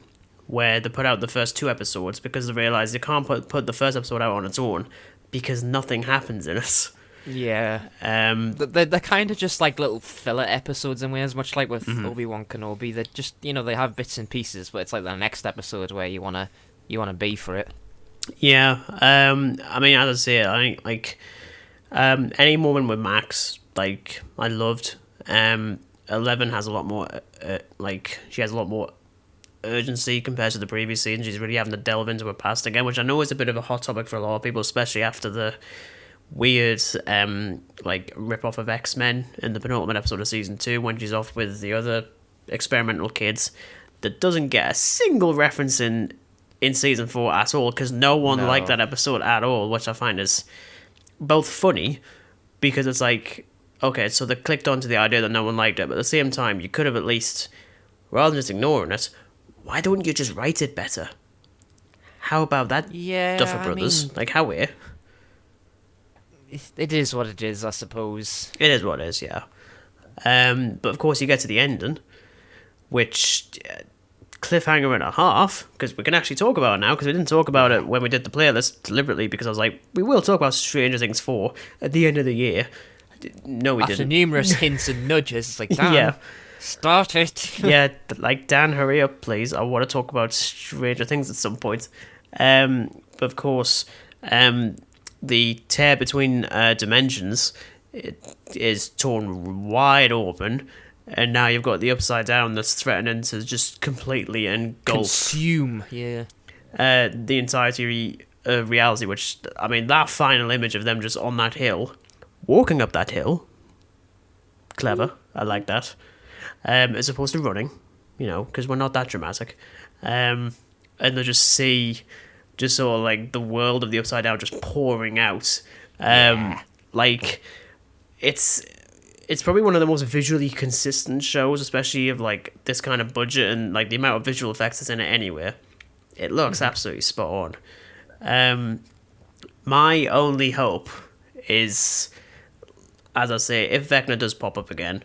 where they put out the first 2 episodes because they realised they can't put the first episode out on its own because nothing happens in it. Yeah. They're kind of just like little filler episodes in ways, much like with Obi-Wan Kenobi. They're just, you know, they have bits and pieces, but it's like the next episode where you wanna be for it. Yeah. I mean, as I say, I think, like, any moment with Max, like, I loved. 11 has a lot more, like, she has a lot more urgency compared to the previous season. She's really having to delve into her past again, which I know is a bit of a hot topic for a lot of people, especially after the weird like rip-off of X-Men in the penultimate episode of season 2 when she's off with the other experimental kids, that doesn't get a single reference in season 4 at all, because no one liked that episode at all, which I find is both funny because it's like, okay, so they clicked onto the idea that no one liked it, but at the same time you could have at least, rather than just ignoring it, why don't you just write it better? How about that, Yeah, Duffer Brothers? I mean, like, how weird. it is what it is, I suppose. It is what it is, yeah. But of course you get to the ending, which cliffhanger and a half, because we can actually talk about it now, because we didn't talk about it when we did the playlist deliberately, because I was like, we will talk about Stranger Things 4 at the end of the year. No, we After didn't. numerous hints and nudges, it's like, damn, Yeah. start it. Yeah, like, Dan, hurry up, please. I want to talk about Stranger Things at some point. But of course, the tear between dimensions is torn wide open, and now you've got the Upside Down that's threatening to just completely engulf Consume. Yeah. the entirety of reality. Which, I mean, that final image of them just on that hill, walking up that hill, clever. I like that. As opposed to running, because we're not that dramatic. And they just see, just sort of like the world of the Upside Down just pouring out. Like, it's probably one of the most visually consistent shows, especially of like this kind of budget and like the amount of visual effects that's in it anywhere. It looks absolutely spot on. My only hope is, as I say, if Vecna does pop up again,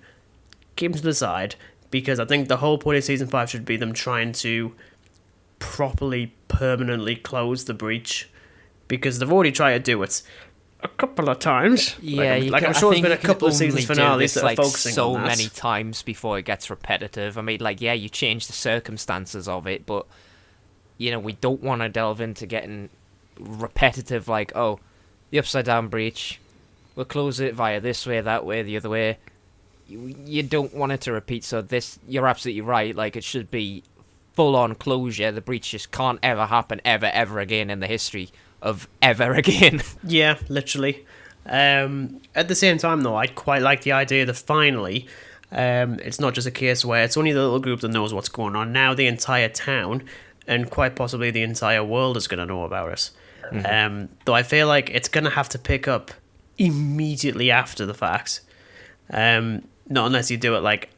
keep him to the side, because I think the whole point of season 5 should be them trying to properly, permanently close the breach, because they've already tried to do it a couple of times. Yeah, I'm sure there's been a couple of seasons finales that are focusing so on that. many times before it gets repetitive. I mean, like, yeah, you change the circumstances of it, but we don't want to delve into getting repetitive. Like, oh, the Upside Down breach, we'll close it via this way, that way, the other way. You don't want it to repeat. So you're absolutely right. Like, it should be full-on closure. The breach just can't ever happen ever again in the history of ever again. Yeah, literally. At the same time, though, I quite like the idea that finally, it's not just a case where it's only the little group that knows what's going on. Now the entire town, and quite possibly the entire world, is going to know about it. Mm-hmm. Though I feel like it's going to have to pick up immediately after the fact. Not unless you do it like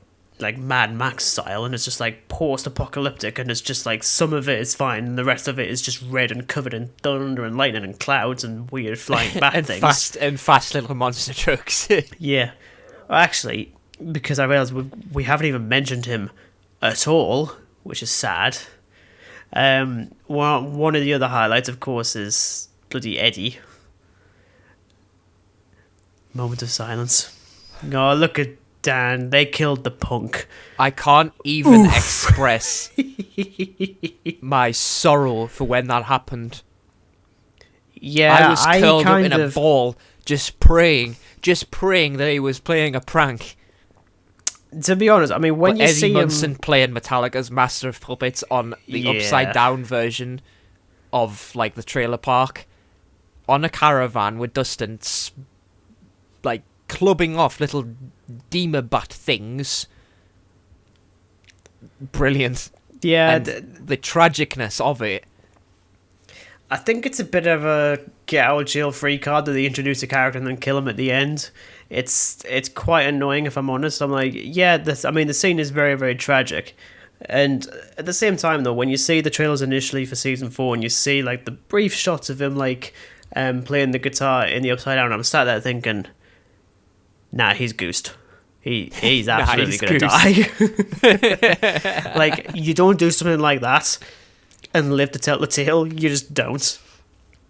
Mad Max style, and it's just like post-apocalyptic, and it's just like some of it is fine, and the rest of it is just red and covered in thunder and lightning and clouds and weird flying bat and things. Fast little monster trucks. Yeah. Well, actually, because I realised we haven't even mentioned him at all, which is sad. One of the other highlights, of course, is bloody Eddie. Moment of silence. Oh, look at Dan. They killed the punk. I can't even express my sorrow for when that happened. Yeah, I was curled up in a ball, just praying that he was playing a prank. To be honest, I mean, when you Eddie see Munson him playing Metallica's Master of Puppets on the upside down version of like the trailer park on a caravan with Dustin, like clubbing off little Demobat things. Brilliant. Yeah, and the tragicness of it. I think it's a bit of a get out of jail free card that they introduce a character and then kill him at the end. It's quite annoying, if I'm honest. I'm like, yeah, the scene is very, very tragic. And at the same time, though, when you see the trailers initially for season 4 and you see like the brief shots of him like playing the guitar in the Upside Down, I'm sat there thinking, nah, he's goosed. He's absolutely going to die. Like, you don't do something like that and live to tell the tale. You just don't.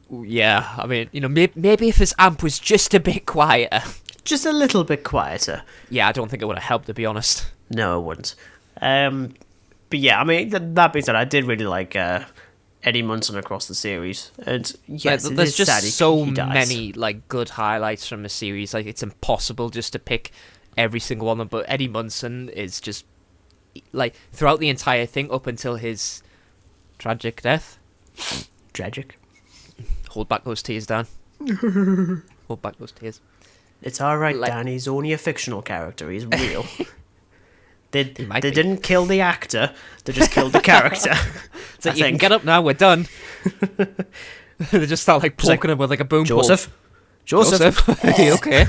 Yeah, I mean, maybe if his amp was just a bit quieter. Just a little bit quieter. Yeah, I don't think it would have helped, to be honest. No, it wouldn't. But yeah, I mean, that being said, I did really like Eddie Munson across the series. And yes, there's just sad so he dies. many like good highlights from the series. Like, it's impossible just to pick every single one of them. But Eddie Munson is just like throughout the entire thing up until his tragic death. Tragic. Hold back those tears, Dan. Hold back those tears. It's alright, Dan. He's only a fictional character. He's real. They be. didn't kill the actor. They just killed the character. So you can get up now. We're done. They just start like poking him with like a boom pole. Joseph. Are you okay?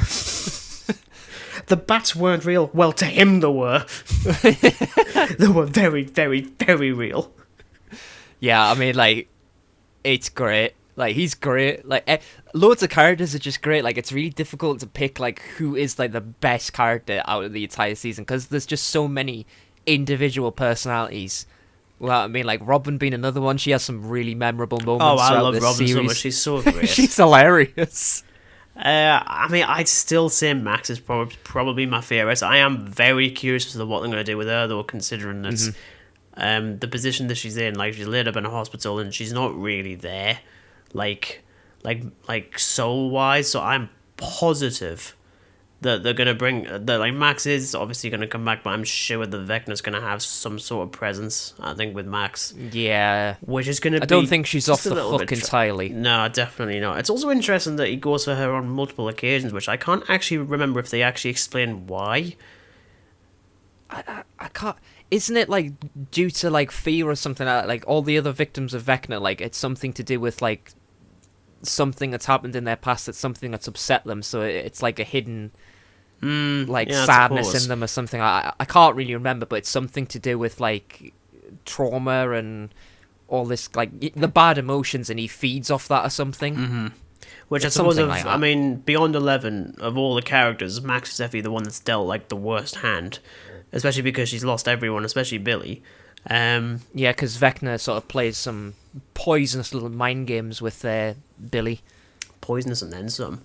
The bats weren't real. Well, to him they were. They were very, very, very real. Yeah, I mean, like, it's great. Like, he's great. Like, loads of characters are just great. Like, it's really difficult to pick, like, who is, like, the best character out of the entire season, because there's just so many individual personalities. Well, I mean, like, Robin being another one. She has some really memorable moments. Oh, I love this Robin series. so much. She's so great. She's hilarious. I mean, I'd still say Max is probably my favourite. I am very curious as to what they're going to do with her, though, considering that the position that she's in, like she's laid up in a hospital and she's not really there, like soul wise. So I'm positive that they're gonna bring that. Like Max is obviously gonna come back, but I'm sure the Vecna's gonna have some sort of presence. I think with Max, Yeah. which is gonna. I don't think she's off just a the little hook bit entirely. No, definitely not. It's also interesting that he goes for her on multiple occasions, which I can't actually remember if they actually explain why. I can't. Isn't it like due to like fear or something? Like all the other victims of Vecna, like it's something to do with like something that's happened in their past. That's something that's upset them. So it's like a hidden like yeah, I sadness suppose. in them or something. I can't really remember, but it's something to do with like trauma and all this like the bad emotions, and he feeds off that or something. Which It's I suppose, something like I that. mean, beyond 11, of all the characters, Max is definitely the one that's dealt like the worst hand, especially because she's lost everyone, especially Billy. Yeah, because Vecna sort of plays some poisonous little mind games with Billy. Poisonous and then some.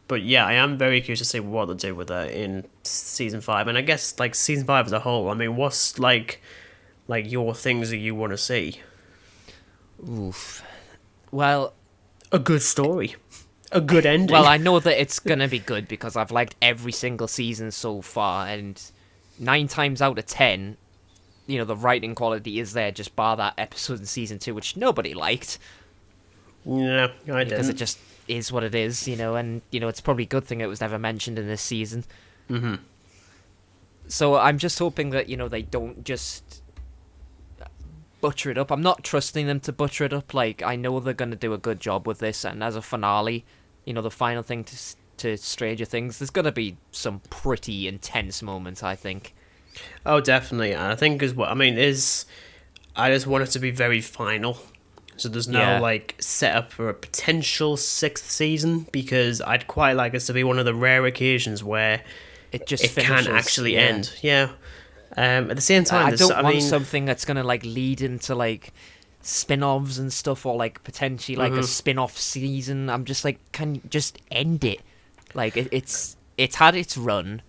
But yeah, I am very curious to see what they do with her in season 5, and I guess like season 5 as a whole. I mean, what's like your things that you want to see? Oof. Well, A good story, a good ending. well, I know that it's gonna be good because I've liked every single season so far, and 9 times out of 10, you know, the writing quality is there. Just bar that episode in season 2, which nobody liked Yeah, I because it didn't. just is what it is, you know. And you know, it's probably a good thing it was never mentioned in this season. So I'm just hoping that, you know, they don't just butcher it up. I'm not trusting them to butcher it up. Like, I know they're going to do a good job with this, and as a finale, you know, the final thing to Stranger Things, there's going to be some pretty intense moments, I think. Oh, definitely. And I think as well. I mean, I just want it to be very final. So there's no Yeah. like setup for a potential 6th season, because I'd quite like this to be one of the rare occasions where It just it finishes. can actually yeah. end. Yeah. At the same time, I there's- don't want mean, something that's going to, like, lead into, like, spin-offs and stuff, or, like, potentially, like, a spin-off season. I'm just like, can you just end it? Like, it's had its run.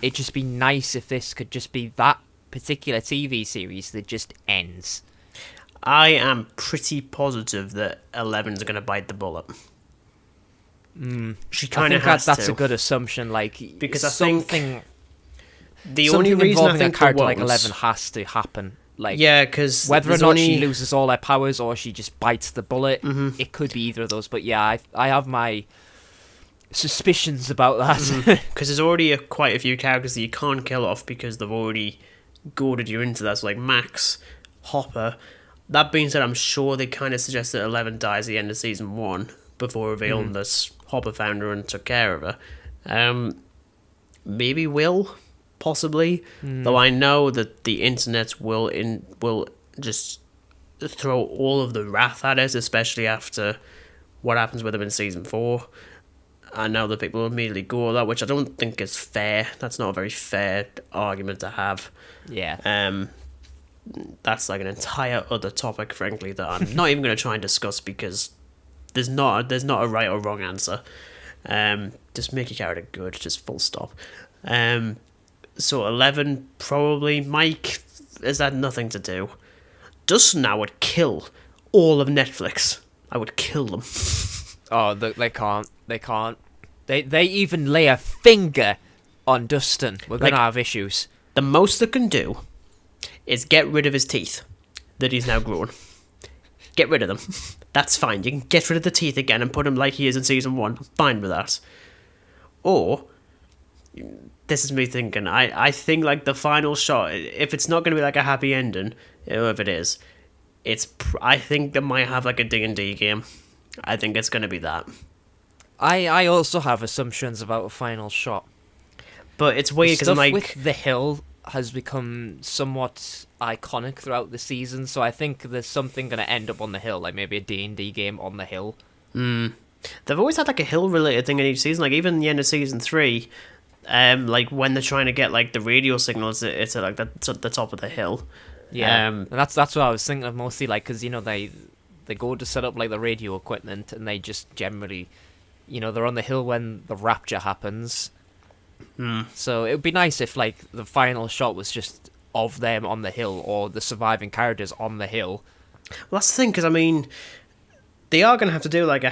It'd just be nice if this could just be that particular TV series that just ends. I am pretty positive that 11's going to bite the bullet. She I kind of think has that's to. a good assumption. Like, Because I think something, the something only reason I involving think a character they like won't- 11 has to happen. Like, Yeah, because whether or not she loses all her powers or she just bites the bullet, it could be either of those. But yeah, I have my suspicions about that. Because there's already quite a few characters that you can't kill off because they've already goaded you into that. So like Max, Hopper. That being said, I'm sure they kind of suggest that 11 dies at the end of season 1 before revealing this Hopper found her and took care of her. Maybe Will, possibly. Though I know that the internet will just throw all of the wrath at us, especially after what happens with them in season 4. I know that people immediately go with that, which I don't think is fair. That's not a very fair argument to have. yeah. That's like an entire other topic, frankly, that I'm not even going to try and discuss, because there's not a right or wrong answer. Just make your character good, just full stop. So 11 probably. Mike has had nothing to do. Dustin, I would kill all of Netflix. I would kill them. Oh, they can't. They can't. They even lay a finger on Dustin. We're gonna Like- have issues. The most they can do is get rid of his teeth that he's now grown. Get rid of them. That's fine. You can get rid of the teeth again and put him like he is in season 1. Fine with that. Or, this is me thinking, I think like the final shot, if it's not going to be like a happy ending, if it is, I think they might have like a D&D game. I think it's going to be that. I also have assumptions about a final shot. But it's weird because I'm Stuff like... with the hill has become somewhat iconic throughout the season, so I think there's something going to end up on the hill, like maybe a D&D game on the hill. They've always had like a hill related thing in each season. Like even in the end of season 3, like when they're trying to get like the radio signals, it's at like the top of the hill. Yeah, and that's what I was thinking of mostly, like, because, you know, they go to set up like the radio equipment, and they just generally, you know, they're on the hill when the rapture happens. So it would be nice if like the final shot was just of them on the hill or the surviving characters on the hill. Well, that's the thing, because I mean, they are going to have to do like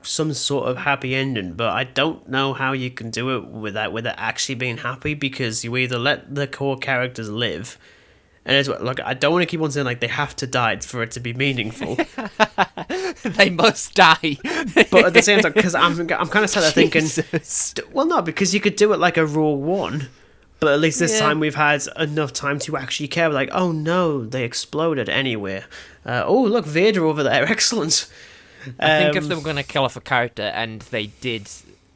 some sort of happy ending, but I don't know how you can do it without it actually being happy, because you either let the core characters live, and it's like, I don't want to keep on saying like they have to die for it to be meaningful. They must die. But at the same time, because I'm kind of sat there thinking, well, no, because you could do it like a Rogue One, but at least this time we've had enough time to actually care. Like, oh no, they exploded anywhere. Oh, look, Vader over there. Excellent. I think if they were going to kill off a character and they did,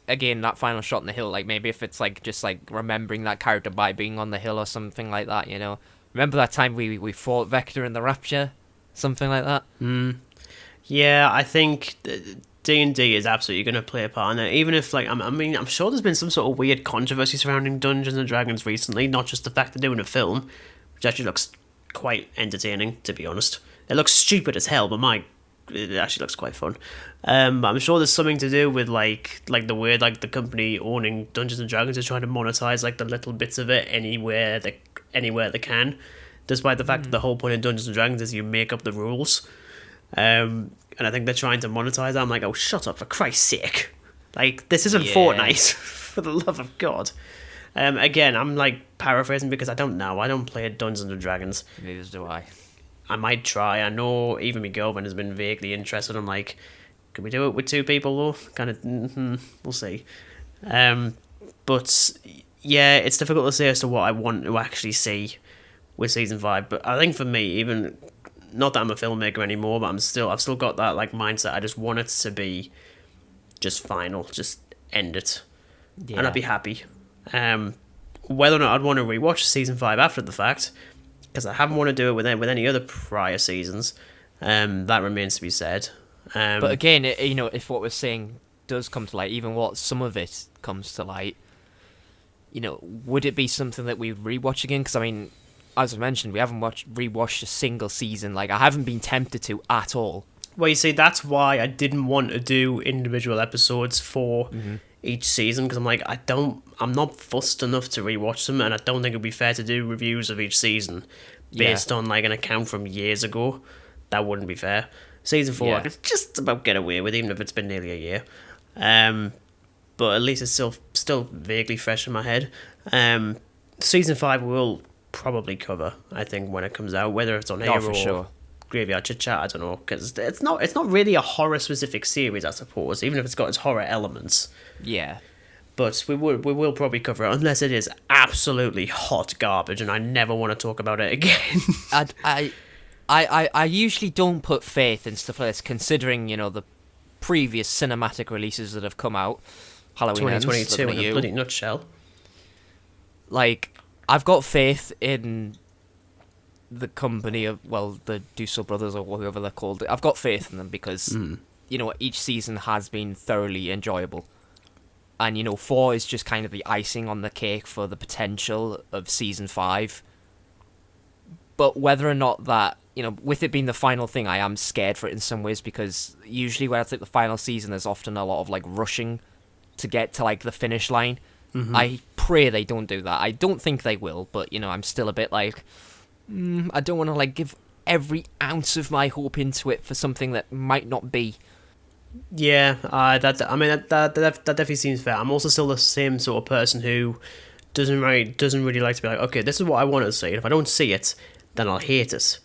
again, that final shot on the hill, like maybe if it's like just like remembering that character by being on the hill or something like that, you know. Remember that time we fought Vecna in the Rapture? Something like that? Yeah, I think D&D is absolutely going to play a part in it. Even if, like, I'm sure there's been some sort of weird controversy surrounding Dungeons and Dragons recently, not just the fact they're doing a film, which actually looks quite entertaining, to be honest. It looks stupid as hell, but it actually looks quite fun. But I'm sure there's something to do with like the weird, like the company owning Dungeons and Dragons is trying to monetize like the little bits of it anywhere they can, despite the fact that the whole point of Dungeons and Dragons is you make up the rules. And I think they're trying to monetize that. I'm like, oh, shut up, for Christ's sake. Like, this isn't Fortnite, for the love of God. Again, I'm like paraphrasing because I don't know. I don't play Dungeons and Dragons. Neither do I. I might try. I know even my girlfriend has been vaguely interested. I'm like, can we do it with 2 people though? Kind of, we'll see. But yeah, it's difficult to say as to what I want to actually see with season 5. But I think for me, even not that I'm a filmmaker anymore, but I've still got that like mindset. I just want it to be just final, just end it, and I'd be happy. Whether or not I'd want to rewatch season 5 after the fact, because I haven't want to do it with any other prior seasons, that remains to be said. But again, you know, if what we're saying does come to light, even what some of it comes to light, you know, would it be something that we rewatch again? Because I mean, as I mentioned, we haven't rewatched a single season. Like, I haven't been tempted to at all. Well, you see, that's why I didn't want to do individual episodes for each season, because I'm like, I'm not fussed enough to rewatch them, and I don't think it'd be fair to do reviews of each season based on like an account from years ago. That wouldn't be fair. Season 4, I can just about get away with, even if it's been nearly a year. But at least it's still vaguely fresh in my head. Season 5 will probably cover, I think, when it comes out, whether it's on here or sure. Graveyard Chit Chat, I don't know, because it's not really a horror specific series, I suppose, even if it's got its horror elements. Yeah. But we will probably cover it, unless it is absolutely hot garbage and I never want to talk about it again. I usually don't put faith in stuff like this, considering, you know, the previous cinematic releases that have come out. Halloween 2022 in a bloody nutshell. Like, I've got faith in the company of, well, the Dusso brothers or whatever they're called. I've got faith in them because, you know, each season has been thoroughly enjoyable. And, you know, 4 is just kind of the icing on the cake for the potential of season 5. But whether or not that, you know, with it being the final thing, I am scared for it in some ways, because usually when I think the final season, there's often a lot of, like, rushing to get to, like, the finish line. I pray they don't do that. I don't think they will, but, you know, I'm still a bit like, I don't want to, like, give every ounce of my hope into it for something that might not be. Yeah, that definitely seems fair. I'm also still the same sort of person who doesn't really like to be like, okay, this is what I want to see, and if I don't see it, then I'll hate it.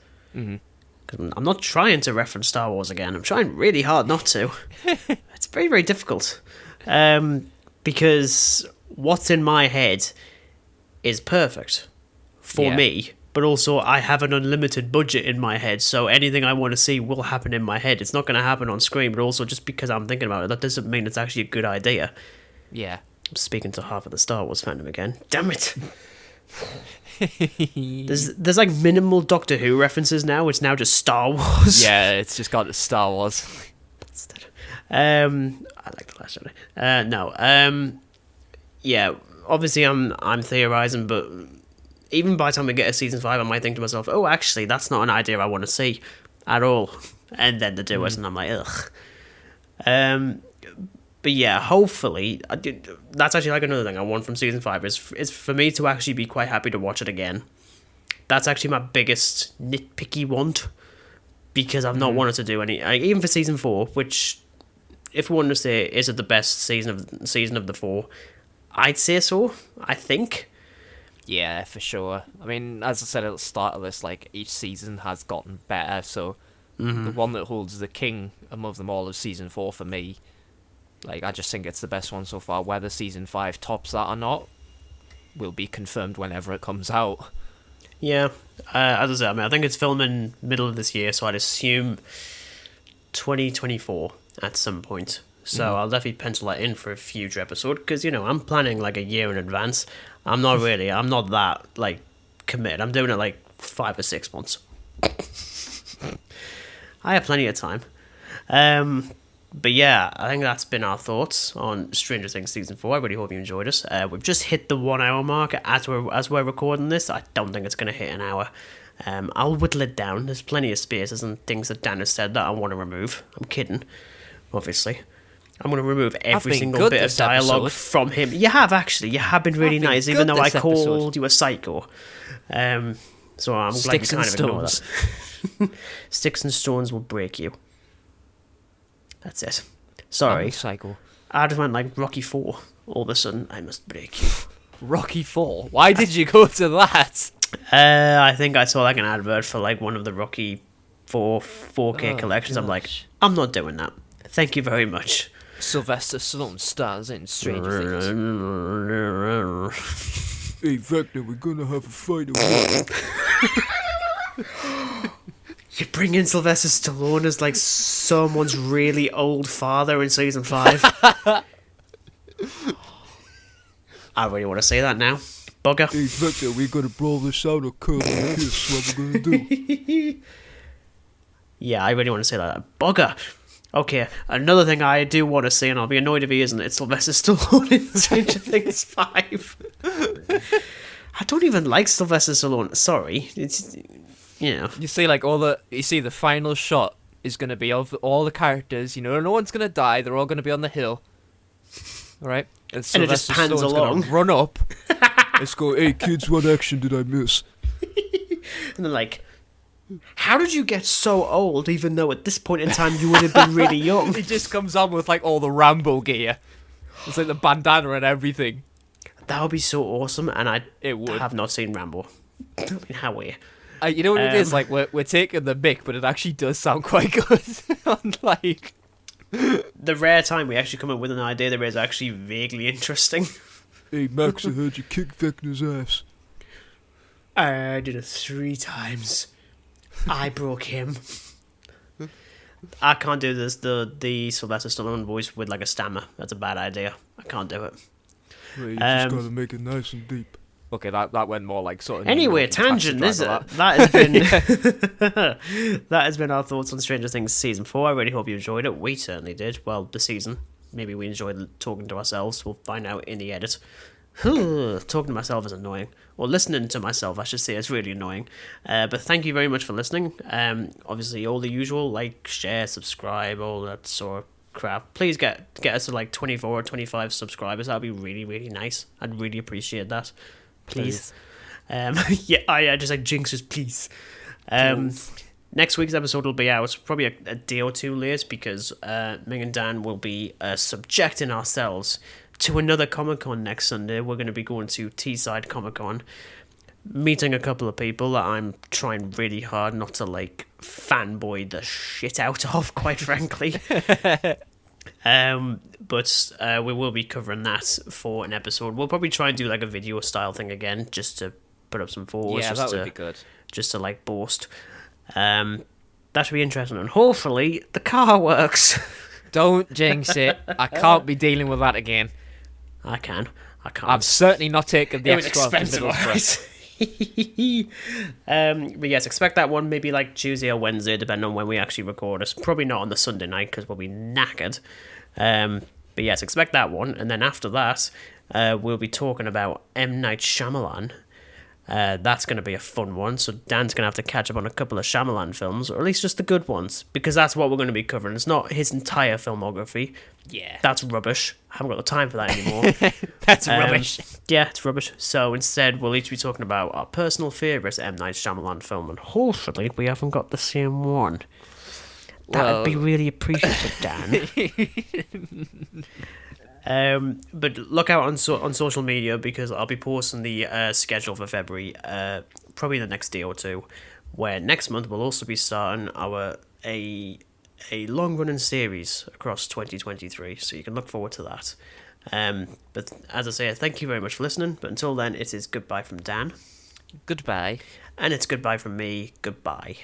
Cause I'm not trying to reference Star Wars again. I'm trying really hard not to. It's very, very difficult. Because what's in my head is perfect for me, but also I have an unlimited budget in my head, so anything I want to see will happen in my head. It's not going to happen on screen, but also just because I'm thinking about it, that doesn't mean it's actually a good idea. Yeah. I'm speaking to half of the Star Wars fandom again. Damn it. There's like minimal Doctor Who references now. It's now just Star Wars. Yeah, it's just got Star Wars. I like the Last Jedi. Yeah, obviously I'm theorizing, but even by the time we get to season 5, I might think to myself, oh, actually, that's not an idea I want to see at all. And then they do it, and I'm like, ugh. But yeah, hopefully, that's actually like another thing I want from season 5 is for me to actually be quite happy to watch it again. that's actually my biggest nitpicky want, because I've not wanted to do any, even for season 4, which, if we wanted to say, is it the best season of the 4, I'd say so, I think. Yeah, for sure. I mean, as I said at the start of this, like, each season has gotten better, so the one that holds the king among them all is season 4 for me. Like, I just think it's the best one so far. Whether season 5 tops that or not will be confirmed whenever it comes out. Yeah, as I said, I mean, I think it's filming middle of this year, so I'd assume 2024 at some point. So I'll definitely pencil that in for a future episode, because, you know, I'm planning like a year in advance. I'm not that, like, committed. I'm doing it like 5 or 6 months. I have plenty of time. But yeah, I think that's been our thoughts on Stranger Things season 4. I really hope you enjoyed us. We've just hit the 1 hour mark as we're recording this. I don't think it's going to hit an hour. I'll whittle it down. There's plenty of spaces and things that Dan has said that I want to remove. I'm kidding, obviously. I'm going to remove every single bit of dialogue from him. You have, actually. You have been really nice, even though I called you a psycho. So I'm glad you kind of ignore that. Sticks and stones will break you. That's it. Sorry. Psycho. I just went like Rocky 4. All of a sudden, I must break you. Rocky 4? Why did you go to that? I think I saw like an advert for like one of the Rocky 4 4K collections. I'm like, I'm not doing that. Thank you very much. Sylvester Stallone stars in Stranger Things. Hey, Vecna, we're gonna have a fight. You bring in Sylvester Stallone as like someone's really old father in season 5. I really want to say that now. Bugger. Hey, Vecna, we're gonna brawl this out or curl and kiss. What we're gonna do? Yeah, I really want to say that. Bugger. Okay, another thing I do want to say, and I'll be annoyed if he isn't, it's Sylvester Stallone in Stranger Things 5. I don't even like Sylvester Stallone. Sorry. It's, you know. You see, like, the final shot is going to be of all the characters, you know, no one's going to die, they're all going to be on the hill. Alright? And it just pans along. Gonna run up. Let's go, hey kids, what action did I miss? And then like, how did you get so old, even though at this point in time you would have been really young? He just comes on with, like, all the Rambo gear. It's like the bandana and everything. That would be so awesome, and It would. have not seen Rambo. I mean, how weird. You know what it is? Like, we're taking the mick, but it actually does sound quite good. Like, the rare time we actually come up with an idea that is actually vaguely interesting. Hey, Max, I heard you kick Vecna's ass. I did it 3 times. I broke him. I can't do this. The Sylvester Stallone voice with like a stammer. That's a bad idea. I can't do it. Well, you just gotta make it nice and deep. okay, that went more like sort of... Anyway, tangent, is it? That has been that has been our thoughts on Stranger Things season 4. I really hope you enjoyed it. We certainly did. Well, the season. Maybe we enjoyed talking to ourselves. We'll find out in the edit. Talking to myself is annoying. Or listening to myself, I should say, is really annoying. But thank you very much for listening. Obviously, all the usual, like, share, subscribe, all that sort of crap. Please get us to like 24 or 25 subscribers. That'd be really, really nice. I'd really appreciate that. Please. Yeah, I just like jinxes, please. Next week's episode will be out probably a day or two late, because Meg and Dan will be subjecting ourselves to another Comic-Con next Sunday. We're going to be going to Teesside Comic-Con, meeting a couple of people that I'm trying really hard not to like fanboy the shit out of, quite frankly. But we will be covering that for an episode. We'll probably try and do like a video style thing again, just to put up some photos. Yeah, just that would be good. Just to like boast. That should be interesting, and hopefully the car works. Don't jinx it. I can't be dealing with that again. I can't. I'm certainly not taking the It was extra expensive, right? But yes, expect that one maybe like Tuesday or Wednesday, depending on when we actually record it. Probably not on the Sunday night, because we'll be knackered. But yes, expect that one, and then after that, we'll be talking about M. Night Shyamalan. That's going to be a fun one. So Dan's going to have to catch up on a couple of Shyamalan films, or at least just the good ones, because that's what we're going to be covering. It's not his entire filmography. Yeah. That's rubbish. I haven't got the time for that anymore. That's rubbish. Yeah, it's rubbish. So instead, we'll each be talking about our personal favourite M. Night Shyamalan film, and hopefully we haven't got the same one. That would be really appreciative, Dan. But look out on social media, because I'll be posting the schedule for February probably the next day or two, where next month we'll also be starting a long running series across 2023, so you can look forward to that. But as I say, thank you very much for listening, but until then, it is goodbye from Dan. Goodbye. And it's goodbye from me. Goodbye.